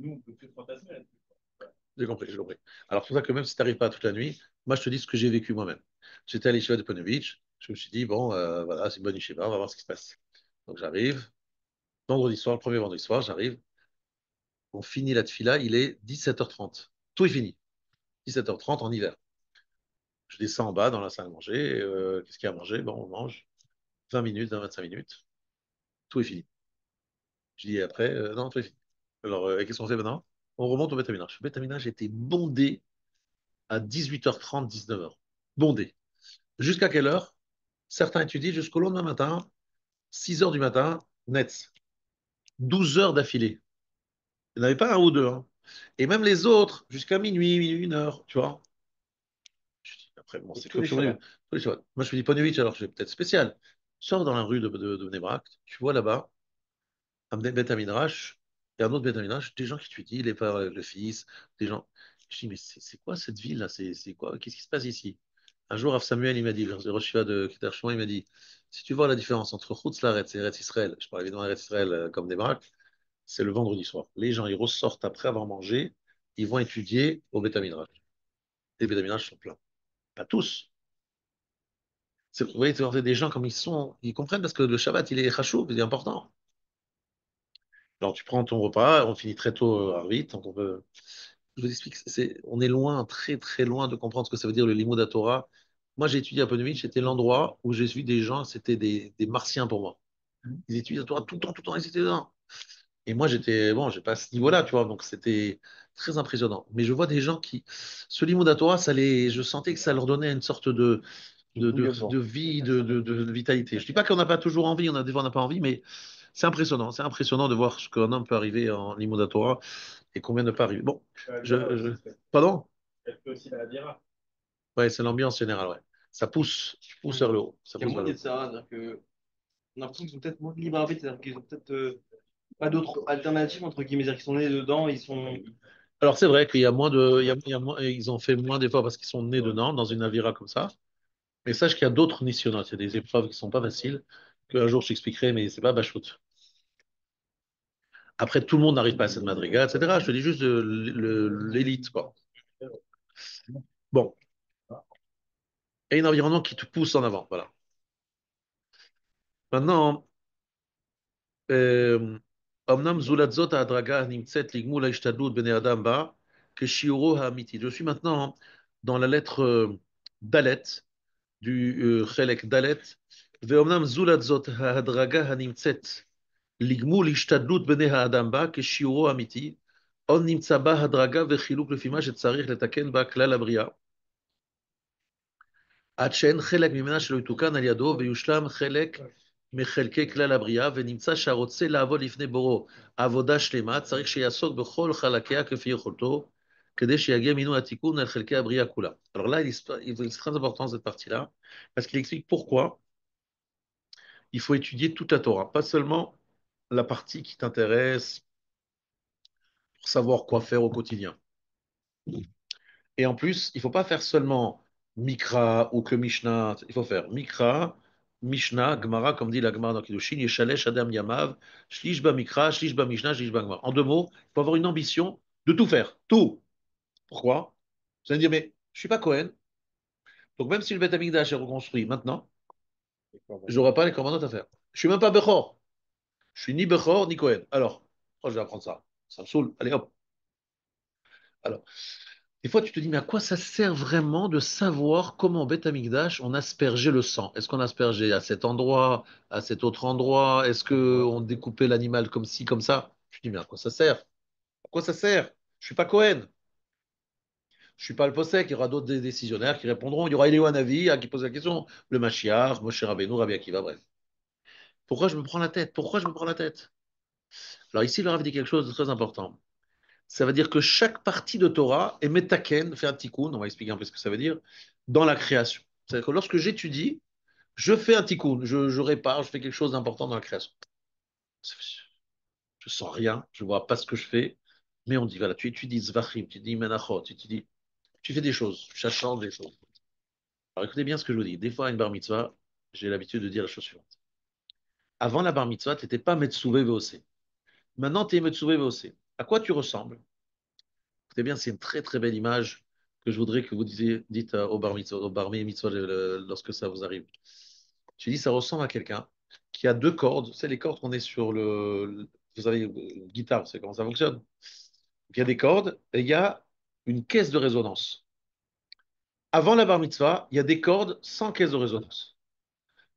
nous, on peut plus fantasmer là-dessus. J'ai compris, j'ai compris. Alors, c'est pour ça que même si tu n'arrives pas toute la nuit, moi, je te dis ce que j'ai vécu moi-même. J'étais à l'Yeshiva de Ponevezh. Je me suis dit, bon, voilà, c'est une bonne Yeshiva, on va voir ce qui se passe. Donc, j'arrive. Vendredi soir, le premier vendredi soir, j'arrive. On finit la tfila, il est 17h30. Tout est fini. 17h30 en hiver. Je descends en bas dans la salle à manger. Qu'est-ce qu'il y a à manger? Bon, on mange. 20 minutes, 25 minutes. Tout est fini. Je dis après, non, tout est fini. Alors, qu'est-ce qu'on fait maintenant? On remonte au bétaminage. Le bétaminage était bondé à 18h30, 19h. Bondé. Jusqu'à quelle heure? Certains étudient jusqu'au lendemain matin, 6 heures du matin, net. 12 heures d'affilée. Il n'y en avait pas un ou deux, hein. Et même les autres, jusqu'à minuit, minuit, 1 heure, tu vois. Je dis, après, bon, c'est comme si on est- tous les Shabbats. Moi, je me dis Ponevezh, alors je vais peut-être spécial. Sors dans la rue de Bnei Brak, tu vois là-bas, un Beth Midrash, et un autre Beth Midrash, des gens qui étudient, les pères, le fils, des gens. Je dis, mais c'est quoi cette ville-là? C'est quoi? Qu'est-ce qui se passe ici? Un jour, Rav Samuel, il m'a dit, le Rosh Hashiva de Keter Shlomo, il m'a dit, si tu vois la différence entre Chutz La'aretz et Eretz Israël, je parle évidemment d'Eretz Israël comme des Brak, c'est le vendredi soir. Les gens, ils ressortent après avoir mangé, ils vont étudier au Beth Midrash. Les Beth Midrash sont pleins. Pas tous. Vous voyez, c'est des gens comme ils sont, ils comprennent parce que le Shabbat, il est chachou, il est important. Alors, tu prends ton repas, on finit très tôt, vite, donc je vous explique, on est loin, très très loin de comprendre ce que ça veut dire le Limud Torah. Moi, j'ai étudié à Ponevezh, c'était l'endroit où j'ai vu des gens, c'était des martiens pour moi. Ils étudiaient la Torah tout le temps, ils étaient dedans. Et moi, j'étais, bon, j'ai pas ce niveau-là, tu vois, donc c'était très impressionnant. Mais je vois des gens qui, ce Limoud Torah, je sentais que ça leur donnait une sorte de vie, de vitalité. Je dis pas qu'on n'a pas toujours envie, on a des fois on n'a pas envie, mais c'est impressionnant. C'est impressionnant de voir ce qu'un homme peut arriver en Limoud Torah et combien ne pas arriver. Bon, pardon? Elle peut aussi la dire. Ouais, c'est l'ambiance générale, ouais. Ça pousse vers le haut. Ça Il y a pousse moins vers le de haut. ça, c'est-à-dire que on a l'impression qu'ils ont peut-être moins de libre arbitre, c'est-à-dire qu'ils ont peut-être pas d'autres alternatives entre guillemets, c'est-à-dire qu'ils sont nés dedans, ils sont. Alors c'est vrai qu'il y a moins de, il y a moins- ils ont fait moins d'efforts parce qu'ils sont nés dedans, dans une avira comme ça. Mais sache qu'il y a d'autres nisyonotes, il y a des épreuves qui sont pas faciles, qu'un jour je t'expliquerai, mais c'est pas Bachut. Après, tout le monde n'arrive pas à cette madriga, etc. Je te dis juste l'élite, quoi. Bon, et un environnement qui te pousse en avant, voilà. Maintenant, אמנם זולת זאת ההדרגה הנמצאת לגמול ההשתדלות בני אדם בה, כשיעורו האמיתי. Je suis maintenant dans la lettre Dalet, du חלק ד' ואומנם זולת זאת ההדרגה הנמצאת לגמול השתדלות בני האדם בה כשיעורו האמיתי, עוד נמצא בה הדרגה וחילוק לפי מה שצריך לתקן בה כלל הבריאה, עד שאין חלק ממנה שלא יתוקן על ידו ויושלם חלק מחלקי כלל הבריאה, ונמצא שהרוצה לעבוד לפני בוראו עבודה שלמה, צריך שיעסוק בכל חלקיה כפי יכולתו, כדי שיגיע מינוי התיקון על חלקי הבריאה כולה. Alors là, c'est très important cette partie-là, parce qu'il explique pourquoi il faut étudier toute la Torah, pas seulement la partie qui t'intéresse pour savoir quoi faire au quotidien. Et en plus, il ne faut pas faire seulement Mikra ou que Mishnah, il faut faire Mikra, Mishnah, Gemara, comme dit la Gemara dans Kiddushin, Yeshalesh Adam Yamav, Shlish ba Mikra, Shlish ba Mishnah, Shlish ba Gemara. En deux mots, il faut avoir une ambition de tout faire, tout. Pourquoi? Vous allez me dire, mais je ne suis pas Cohen, donc même si le Beth Amikdash est reconstruit maintenant, je n'aurai pas les commandantes à faire. Je ne suis même pas Bechor. Je suis ni Bechor ni Cohen. Alors, oh, je vais apprendre ça. Ça me saoule. Allez hop. Alors, des fois, tu te dis, mais à quoi ça sert vraiment de savoir comment au Beth Amikdash on aspergeait le sang? Est-ce qu'on aspergeait à cet endroit, à cet autre endroit? Est-ce qu'on découpait l'animal comme ci, comme ça? Je te dis, mais à quoi ça sert? À quoi ça sert? Je suis pas Cohen. Je suis pas le Possèque. Il y aura d'autres décisionnaires qui répondront. Il y aura Eliyahu Hanavi qui pose la question. Le Mashiach, Moshe Rabbeinu, Rabbi Akiva, bref. Pourquoi je me prends la tête? Pourquoi je me prends la tête? Alors ici, le Rav dit quelque chose de très important. Ça veut dire que chaque partie de Torah est metaken, fait un tikkun, on va expliquer un peu ce que ça veut dire, dans la création. C'est-à-dire que lorsque j'étudie, je fais un tikkun, je répare, je fais quelque chose d'important dans la création. Je sens rien, je vois pas ce que je fais, mais on dit, voilà, tu étudies Zvachim, tu dis Menachot, tu fais des choses, ça change des choses. Alors écoutez bien ce que je vous dis. Des fois, à une bar mitzvah, j'ai l'habitude de dire la chose suivante. Avant la bar mitzvah, tu n'étais pas Metsuvé VOC. Maintenant, tu es Metsuvé VOC. À quoi tu ressembles? Écoutez bien, c'est une très très belle image que je voudrais que vous dites au bar mitzvah, lorsque ça vous arrive. Je dis, ça ressemble à quelqu'un qui a deux cordes. C'est les cordes qu'on est sur vous savez, une guitare, c'est comment ça fonctionne. Donc, il y a des cordes et il y a une caisse de résonance. Avant la bar mitzvah, il y a des cordes sans caisse de résonance.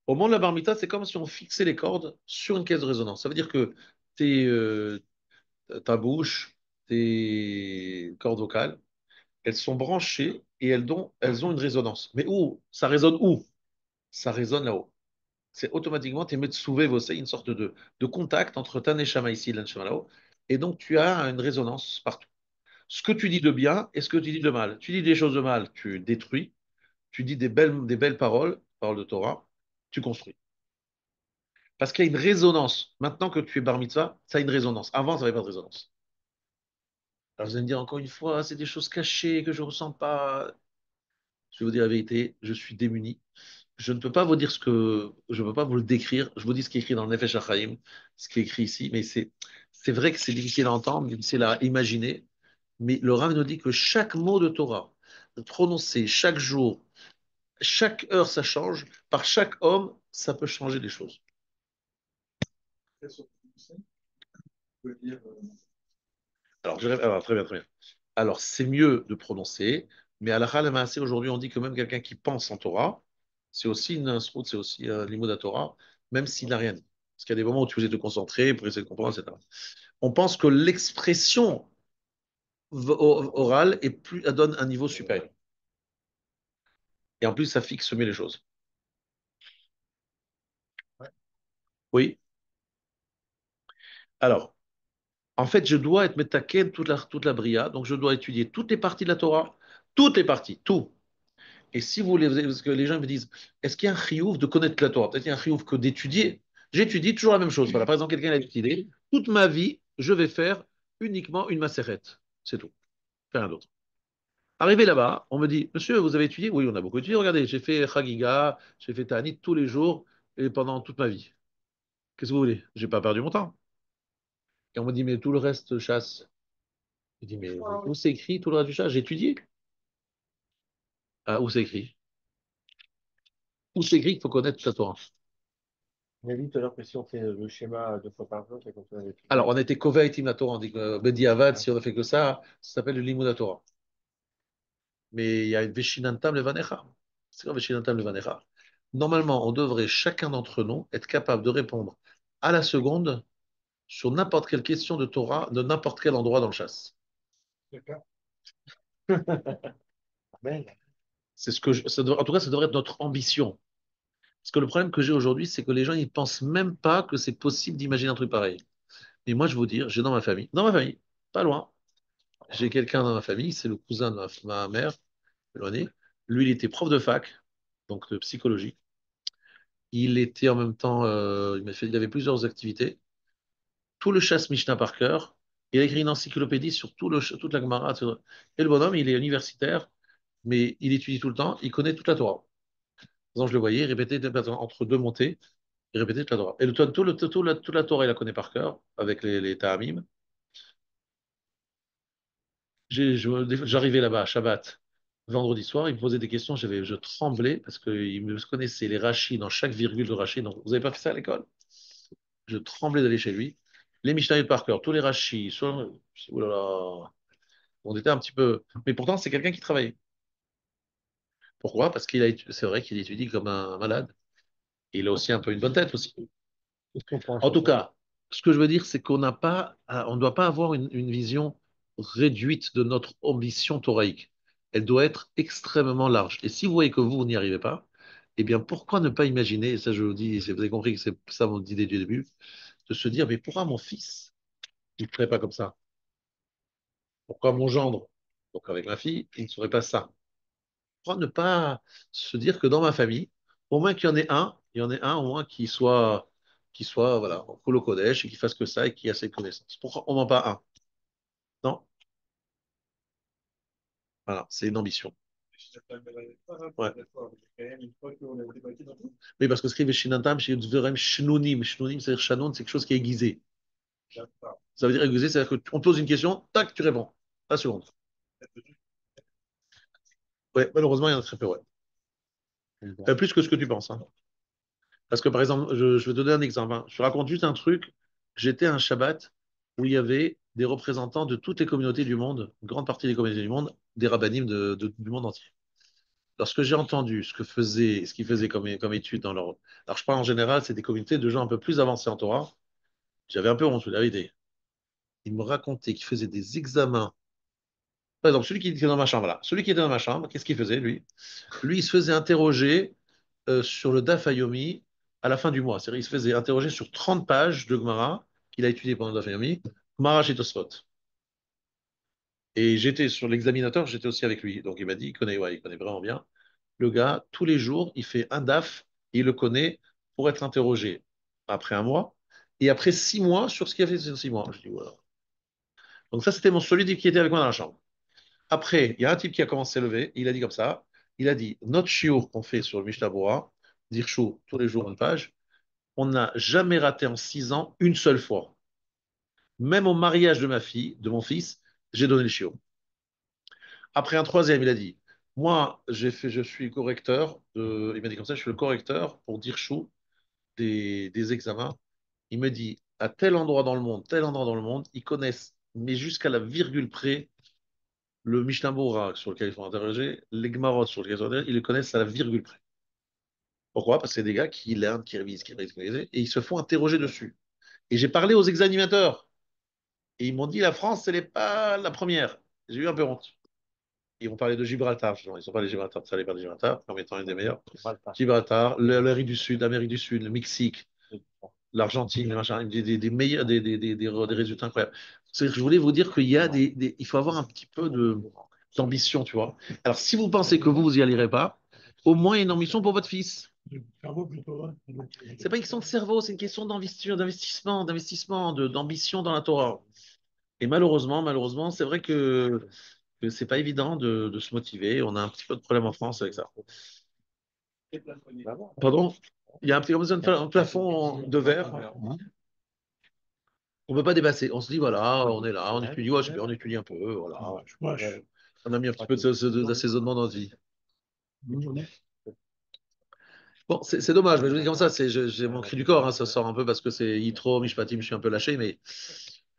Au moment de la bar mitzvah, c'est comme si on fixait les cordes sur une caisse de résonance. Ça veut dire que ta bouche, tes cordes vocales, elles sont branchées et elles ont une résonance. Mais où? Ça résonne où? Ça résonne là-haut. C'est automatiquement, tu es Metsuvé Vosé, une sorte de contact entre ta Neshama ici et la Neshama là-haut. Et donc, tu as une résonance partout. Ce que tu dis de bien et ce que tu dis de mal. Tu dis des choses de mal, tu détruis. Tu dis des belles paroles, paroles de Torah, tu construis. Parce qu'il y a une résonance. Maintenant que tu es bar mitzvah, ça a une résonance. Avant, ça n'avait pas de résonance. Alors, vous allez me dire encore une fois, c'est des choses cachées que je ne ressens pas. Je vais vous dire la vérité, je suis démuni. Je ne peux pas vous dire je ne peux pas vous le décrire. Je vous dis ce qui est écrit dans le Nefesh HaChaim, ce qui est écrit ici, mais c'est vrai que c'est difficile à entendre, difficile à imaginer. Mais le Rav nous dit que chaque mot de Torah, prononcé chaque jour, chaque heure, ça change. Par chaque homme, ça peut changer les choses. Alors, très bien, très bien. Alors, c'est mieux de prononcer, mais à la Maaseh, aujourd'hui, on dit que même quelqu'un qui pense en Torah, c'est aussi une srout, c'est aussi un limoud à Torah, même s'il n'a rien dit. Parce qu'il y a des moments où tu es obligé de te concentrer pour essayer de comprendre, etc. on pense que l'expression orale donne un niveau supérieur. Et en plus, ça fixe mieux les choses. Oui. Alors, en fait, je dois être metaken toute la bria, donc je dois étudier toutes les parties de la Torah, toutes les parties, tout. Et si vous voulez, parce que les gens me disent, est-ce qu'il y a un chiouf de connaître la Torah? Peut-être qu'il y a un chiouf que d'étudier. J'étudie toujours la même chose. Voilà, par exemple, quelqu'un a décidé, toute ma vie, je vais faire uniquement une macérette. C'est tout. Faire rien d'autre. Arrivé là-bas, on me dit, monsieur, vous avez étudié? Oui, on a beaucoup étudié. Regardez, j'ai fait Chagiga, j'ai fait Ta'anit tous les jours et pendant toute ma vie. Qu'est-ce que vous voulez? J'ai pas perdu mon temps. Et on me dit, mais tout le reste chasse. Je dis, mais où c'est écrit tout le reste du chasse? J'ai étudié. Ah, où c'est écrit? Où c'est écrit qu'il faut connaître ta Torah? On a dit tout à l'heure que si on fait le schéma 2 fois par jour, c'est comme ça avec Alors, on était Kova et Tim la Torah. On dit que Bedi Avad, Ouais. si on a fait que ça s'appelle le Limud la Torah. Mais il y a une Veshinantam Levanecha. C'est quoi Veshinantam Levanecha? Normalement, on devrait chacun d'entre nous être capable de répondre à la seconde sur n'importe quelle question de Torah, de n'importe quel endroit dans le chasse. Amen. C'est ce que en tout cas, ça devrait être notre ambition. Parce que le problème que j'ai aujourd'hui, c'est que les gens, ils pensent même pas que c'est possible d'imaginer un truc pareil. Et moi, je vais vous dire, j'ai dans ma famille, pas loin, j'ai quelqu'un dans ma famille, c'est le cousin de ma mère, éloigné. Lui, il était prof de fac, donc de psychologie. Il était en même temps, il avait plusieurs activités. Tout le chasse Mishnah par cœur. Il a écrit une encyclopédie sur toute la Gemara. Et le bonhomme, il est universitaire, mais il étudie tout le temps, il connaît toute la Torah. Par exemple, je le voyais, il répétait entre deux montées, il répétait toute la Torah. Et toute la Torah, il la connaît par cœur, avec les Ta'amim. J'arrivais là-bas à Shabbat, vendredi soir, il me posait des questions, je tremblais parce qu'il me connaissait les rachis dans chaque virgule de rachis. Donc, vous n'avez pas fait ça à l'école? Je tremblais d'aller chez lui. Les Mishnah par cœur, tous les rachis, oh là là, on était un petit peu. Mais pourtant, c'est quelqu'un qui travaillait. Pourquoi? Parce c'est vrai qu'il étudie comme un malade. Et il a aussi un peu une bonne tête aussi. Est-ce qu'on prend un En tout chapeau? cas, ce que je veux dire, c'est on ne doit pas avoir une vision réduite de notre ambition thoraïque. Elle doit être extrêmement large. Et si vous voyez que vous n'y arrivez pas, eh bien, pourquoi ne pas imaginer, et ça je vous dis, vous avez compris que c'est ça mon idée du début, de se dire, mais pourquoi mon fils, il ne ferait pas comme ça? Pourquoi mon gendre, donc avec ma fille, il ne ferait pas ça? Pourquoi ne pas se dire que dans ma famille, au moins qu'il y en ait un, il y en ait un au moins qui soit voilà, en Kolo Kodesh et qui fasse que ça et qui a cette connaissance. Pourquoi on n'en pas un? Non? Voilà, c'est une ambition. Ouais. Oui, parce que ce qui est Shinantam, c'est Dverem Shnunim. Shnunim, c'est-à-dire Shanon, c'est quelque chose qui est aiguisé. Ça veut dire aiguisé, c'est-à-dire qu'on te pose une question, tac, tu réponds. La seconde. Ouais, malheureusement, il y en a très peu, ouais. Plus que ce que tu penses, hein. Parce que par exemple, je vais te donner un exemple, hein. Je te raconte juste un truc. J'étais à un Shabbat où il y avait des représentants de toutes les communautés du monde, une grande partie des communautés du monde, des rabbinim du monde entier. Lorsque j'ai entendu ce qu'ils faisaient comme étude dans leur. Alors je parle en général, c'est des communautés de gens un peu plus avancés en Torah. J'avais un peu honte, la vérité. Ils me racontaient qu'ils faisaient des examens. Par exemple, celui qui était dans ma chambre, là. Celui qui était dans ma chambre, qu'est-ce qu'il faisait, lui? Lui, il se faisait interroger sur le Daf Yomi à la fin du mois. C'est-à-dire, il se faisait interroger sur 30 pages de Gemara qu'il a étudié pendant le Daf Yomi, Gemara chez Tosfot. Et j'étais sur l'examinateur, j'étais aussi avec lui. Donc il m'a dit, ouais, il connaît vraiment bien. Le gars, tous les jours, il fait un DAF, et il le connaît pour être interrogé après un mois, et après 6 mois sur ce qu'il a fait ces 6 mois. Je dis, voilà. Donc ça, c'était celui qui était avec moi dans la chambre. Après, il y a un type qui a commencé à se lever, il a dit comme ça, il a dit, notre shiur qu'on fait sur le Mishnah Bora, Dirshu, tous les jours une page, on n'a jamais raté en 6 ans une seule fois. Même au mariage de ma fille, de mon fils, j'ai donné le shiur. Après un troisième, il a dit, moi, je suis correcteur, il m'a dit comme ça, je suis le correcteur pour Dirshu des examens. Il me dit, à tel endroit dans le monde, tel endroit dans le monde, ils connaissent, mais jusqu'à la virgule près, le Mishnah Bora sur lequel ils sont interrogés, les Gemarot sur lesquels ils sont interrogés, ils le connaissent à la virgule près. Pourquoi? Parce que c'est des gars qui lernent, qui révisent, et ils se font interroger dessus. Et j'ai parlé aux examinateurs. Et ils m'ont dit, la France, ce n'est pas la première. J'ai eu un peu honte. Ils vont parler de Gibraltar, justement. Ils ont parlé de Gibraltar, ça allait parler de Gibraltar, comme étant une des meilleures. Gibraltar, l'Amérique du Sud, le Mexique, l'Argentine, les machins, des meilleurs, des résultats incroyables. Je voulais vous dire qu'il y a il faut avoir un petit peu d'ambition, tu vois. Alors, si vous pensez que vous n'y arriverez pas, au moins une ambition pour votre fils. C'est pas une question de cerveau, c'est une question d'investissement, d'ambition dans la Torah. Et malheureusement, c'est vrai que c'est pas évident de se motiver. On a un petit peu de problème en France avec ça. Pardon? Il y a un plafond de verre. On ne peut pas dépasser. On se dit, voilà, on est là, on étudie, ouais, super, on étudie un peu, voilà. On a mis un petit peu d'assaisonnement dans notre vie. Bon, c'est dommage, mais je vous dis comme ça, j'ai mon cri du corps, hein, ça sort un peu parce que c'est Yitro, Mishpatim, je suis un peu lâché, mais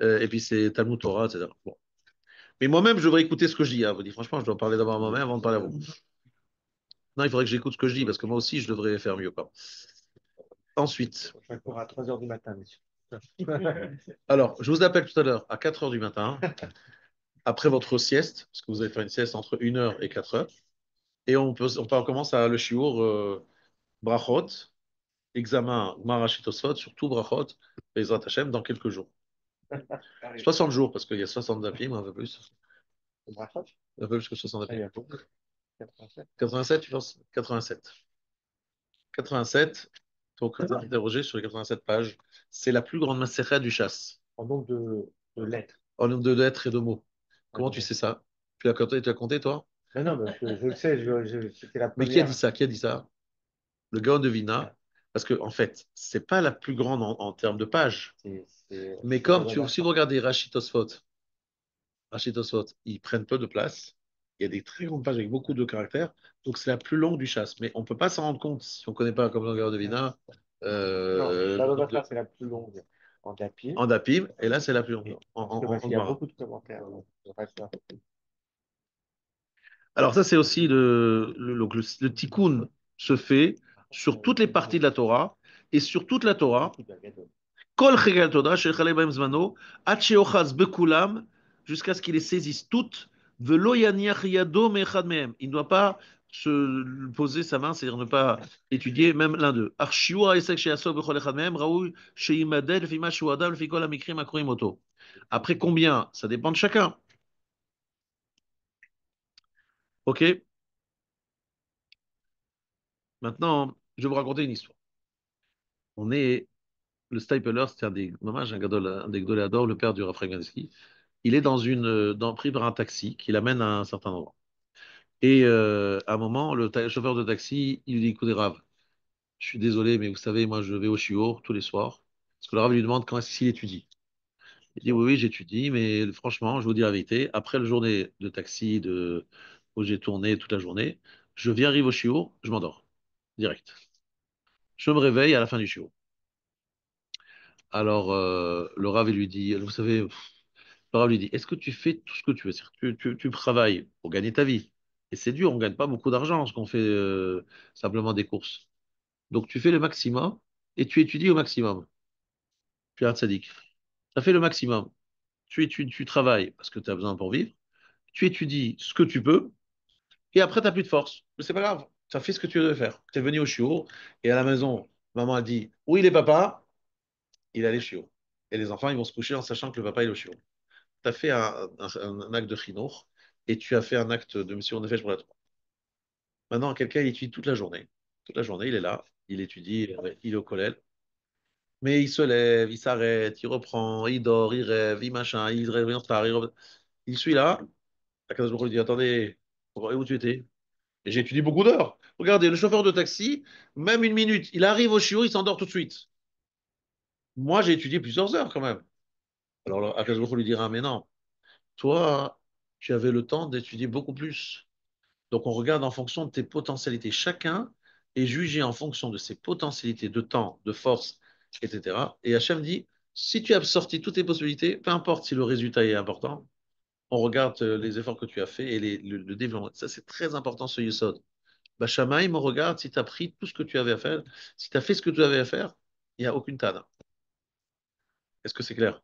et puis c'est Talmud Torah, etc. Bon. Mais moi-même, je devrais écouter ce que je dis, hein, vous dites, franchement, je dois parler d'abord à moi-même avant de parler à vous. Non, il faudrait que j'écoute ce que je dis parce que moi aussi, je devrais faire mieux, quoi. Ensuite, Je cours à 3 heures du matin, monsieur. alors, je vous appelle tout à l'heure à 4 heures du matin, après votre sieste, parce que vous allez faire une sieste entre 1 heure et 4 heures, et on commence à le shiur brachot, examen Marachitosot, surtout brachot, Bezrat Hashem, dans quelques jours. 60 jours, parce qu'il y a 60 dapim, un peu plus. Un peu plus que 60 dapim. 87, tu penses? 87. 87, donc interroger sur les 87 pages. C'est la plus grande massécha du chasse. En nombre de lettres. En nombre de lettres et de mots. Comment tu sais ça? Tu as compté, toi? Non, non, mais je le sais, c'était la Mais qui a première. dit ça? Qui a dit ça? Le Gaon de Vina. Parce que, en fait, c'est pas la plus grande en termes de pages. Mais comme si vous regardez Rachid Tosfot, ils prennent peu de place. Il y a des très grandes pages avec beaucoup de caractères. Donc, c'est la plus longue du chasse. Mais on ne peut pas s'en rendre compte si on ne connaît pas comme longueur de Vina. Non, la Baba c'est la plus longue en dapim. En dapim. Et là, c'est la plus longue Parce qu'il y a beaucoup de commentaires. Alors, ça, c'est aussi le tikkun se fait sur toutes les parties de la Torah et sur toute la Torah. Kol Chegel Toda, Shechalei Bahem Zmano, Ad Sheochaz Bekulam, jusqu'à ce qu'il les saisisse toutes, Velo Yaniach Yado Me'echad Mehem. Il ne doit pas se poser sa main, c'est-à-dire ne pas étudier même l'un d'eux. Archiua Esek Sheyaso Bechol Echad Mehem, Raoul Sheimadel, Fima Shuadam, Fikol Amikrim Akroim Oto. Après combien? Ça dépend de chacun. Ok? Maintenant, je vais vous raconter une histoire. Le Stapler, c'est un des Gdoléador, le père du Rav Fragansky. Il est pris par un taxi qui l'amène à un certain endroit. Et à un moment, le chauffeur de taxi, il lui dit, écoutez, Rav, je suis désolé, mais vous savez, moi, je vais au shiur tous les soirs. Parce que le Rav lui demande quand est-ce qu'il étudie. Il dit, oui, oui, j'étudie, mais franchement, je vous dis la vérité, après la journée de taxi où j'ai tourné toute la journée, arrive au shiur, je m'endors, direct. Je me réveille à la fin du shiur. Alors, le Rav, il lui dit, vous savez, le Rav lui dit, est-ce que tu fais tout ce que tu veux? C'est-à-dire que tu travailles pour gagner ta vie. Et c'est dur, on ne gagne pas beaucoup d'argent parce qu'on fait simplement des courses. Donc tu fais le maximum et tu étudies au maximum. Tu es un tzaddik. Tu as fait le maximum. Tu travailles parce que tu as besoin pour vivre. Tu étudies ce que tu peux et après tu n'as plus de force. Mais c'est pas grave. Tu as fait ce que tu devais faire. Tu es venu au shiur et à la maison, maman a dit, oui, les papas, il allait au shiur. Et les enfants, ils vont se coucher en sachant que le papa est au shiur. Tu as fait un acte de chinour et tu as fait un acte de mission de fait pour la Torah. Maintenant, quelqu'un, il étudie toute la journée. Toute la journée, il est là, il étudie, il est au collège. Mais il se lève, il s'arrête, il reprend, il dort, il rêve, il machin, il rêve en retard, il suit là. Akadosh Baruch Hu lui dit, attendez, où tu étais? Et j'ai étudié beaucoup d'heures. Regardez, le chauffeur de taxi, même une minute, il arrive au chiot, il s'endort tout de suite. Moi, j'ai étudié plusieurs heures quand même. Alors, Akadosh Baruch Hu lui dira, mais non, toi, tu avais le temps d'étudier beaucoup plus. Donc, on regarde en fonction de tes potentialités. Chacun est jugé en fonction de ses potentialités de temps, de force, etc. Et Hachem dit, si tu as sorti toutes tes possibilités, peu importe si le résultat est important, on regarde les efforts que tu as fait et le développement. Ça, c'est très important, ce Yesod. Bachamaïm, on regarde si tu as pris tout ce que tu avais à faire. Si tu as fait ce que tu avais à faire, il n'y a aucune tane. Est-ce que c'est clair?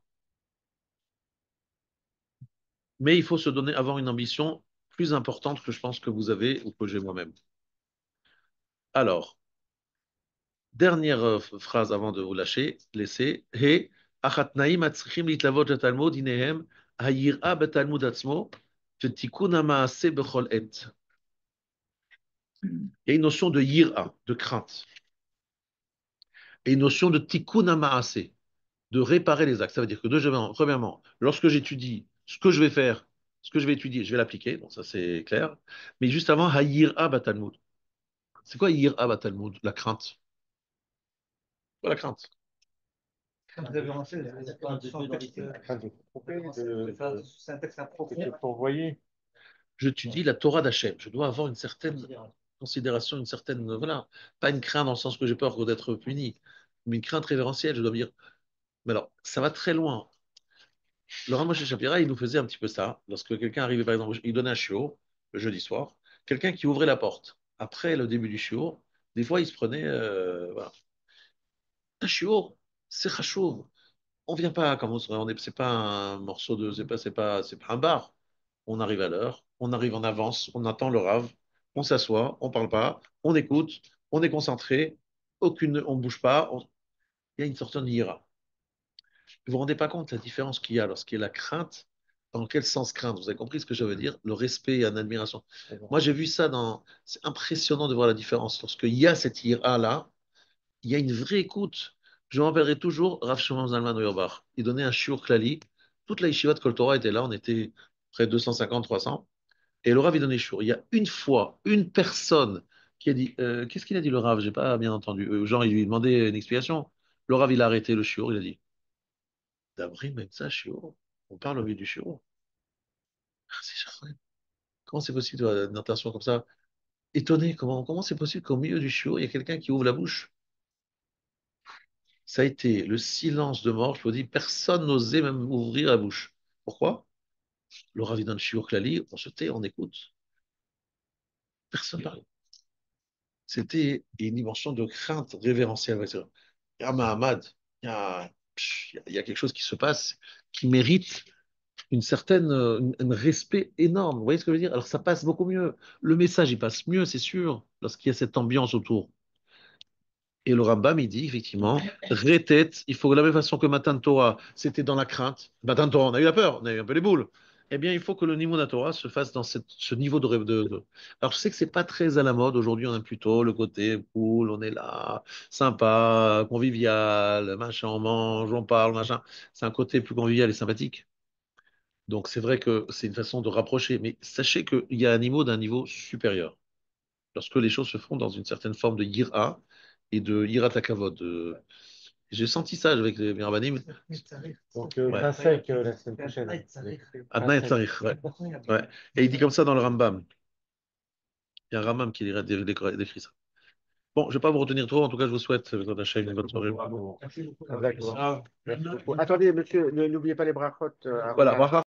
Mais il faut se donner, avoir une ambition plus importante que je pense que vous avez ou que j'ai moi-même. Alors, dernière phrase avant de vous laisser. He, achatnaim atzrichim litlavot letalmud, hinehem, hayir'a betalmud atzmo, vetikun ha'maaseh bechol et. Il y a une notion de yir'a, de crainte, et une notion de tikkun ha'maaseh, de réparer les actes. Ça veut dire que, premièrement, lorsque j'étudie ce que je vais faire, ce que je vais étudier, je vais l'appliquer, bon, ça c'est clair. Mais juste avant, hayir'a betalmud. C'est quoi yir'a betalmud? La crainte. Quoi la crainte? Révérentiel, c'est un texte à profond. Pour voyer. J'étudie la Torah d'Hachem. Je dois avoir une certaine considération, une certaine, voilà, pas une crainte dans le sens que j'ai peur d'être puni, mais une crainte révérentielle. Je dois me dire, mais alors, ça va très loin. Le Rav Moshe Shapira, il nous faisait un petit peu ça. Lorsque quelqu'un arrivait, par exemple, il donnait un shiur le jeudi soir, quelqu'un qui ouvrait la porte après le début du shiur, des fois, il se prenait, voilà. Un shiur, c'est chachouv. On vient pas comme on est, c'est pas un morceau de, c'est pas un bar. On arrive à l'heure, on arrive en avance, on attend le rave, on s'assoit, on parle pas, on écoute, on est concentré, on bouge pas. Il y a une sorte de hiera. Vous vous rendez pas compte la différence qu'il y a lorsqu'il y a la crainte. Dans quel sens craindre? Vous avez compris ce que je veux dire? Le respect et l'admiration. Moi, j'ai vu ça dans. C'est impressionnant de voir la différence. Lorsqu'il y a cette hiera là, il y a une vraie écoute. Je me rappellerai toujours Rav Shimon Zalman Auerbach. Il donnait un shiur klali. Toute la yeshiva de Kol Torah était là. On était près de 250, 300. Et le Rav, il donnait shiur. Il y a une fois, une personne qui a dit qu'est-ce qu'il a dit, le Rav? J'ai pas bien entendu. Genre, il lui demandait une explication. Le Rav, il a arrêté le shiur. Il a dit D'abri, même ça, shiur. On parle au milieu du shiur. Merci, Shachar. Comment c'est possible d'avoir une intention comme ça? Étonné. Comment c'est possible qu'au milieu du shiur, il y a quelqu'un qui ouvre la bouche? Ça a été le silence de mort. Je vous dis, personne n'osait même ouvrir la bouche. Pourquoi? Le Rav, il donne shiur klali. On se tait, on écoute. Personne ne parle. C'était une dimension de crainte révérentielle. Ouais, il y a Mahamad, il y a quelque chose qui se passe qui mérite une certaine, un respect énorme. Vous voyez ce que je veux dire? Alors ça passe beaucoup mieux. Le message, il passe mieux, c'est sûr, lorsqu'il y a cette ambiance autour. Et le Rambam, il dit effectivement, Retet, il faut de la même façon que Matan Torah, c'était dans la crainte. Matan Torah, on a eu la peur, on a eu un peu les boules. Eh bien, il faut que le niveau de la Torah se fasse dans ce niveau de rêve Alors, je sais que c'est pas très à la mode. Aujourd'hui, on aime plutôt le côté cool, on est là, sympa, convivial, machin, on mange, on parle, machin. C'est un côté plus convivial et sympathique. Donc, c'est vrai que c'est une façon de rapprocher. Mais sachez qu'il y a un niveau d'un niveau supérieur lorsque les choses se font dans une certaine forme de yira et de yirat hakavod. J'ai senti ça avec les rabbanim. Donc, Ouais. Prinsec, la semaine prochaine. Adna et Tsarich, ouais. Ouais. Et il dit comme ça dans le Rambam. Il y a un Rambam qui décrit ça. Bon, je ne vais pas vous retenir trop. En tout cas, je vous souhaite, une bonne soirée. D'accord. Merci beaucoup. Attendez, monsieur, n'oubliez pas les brachot. Voilà, bracha.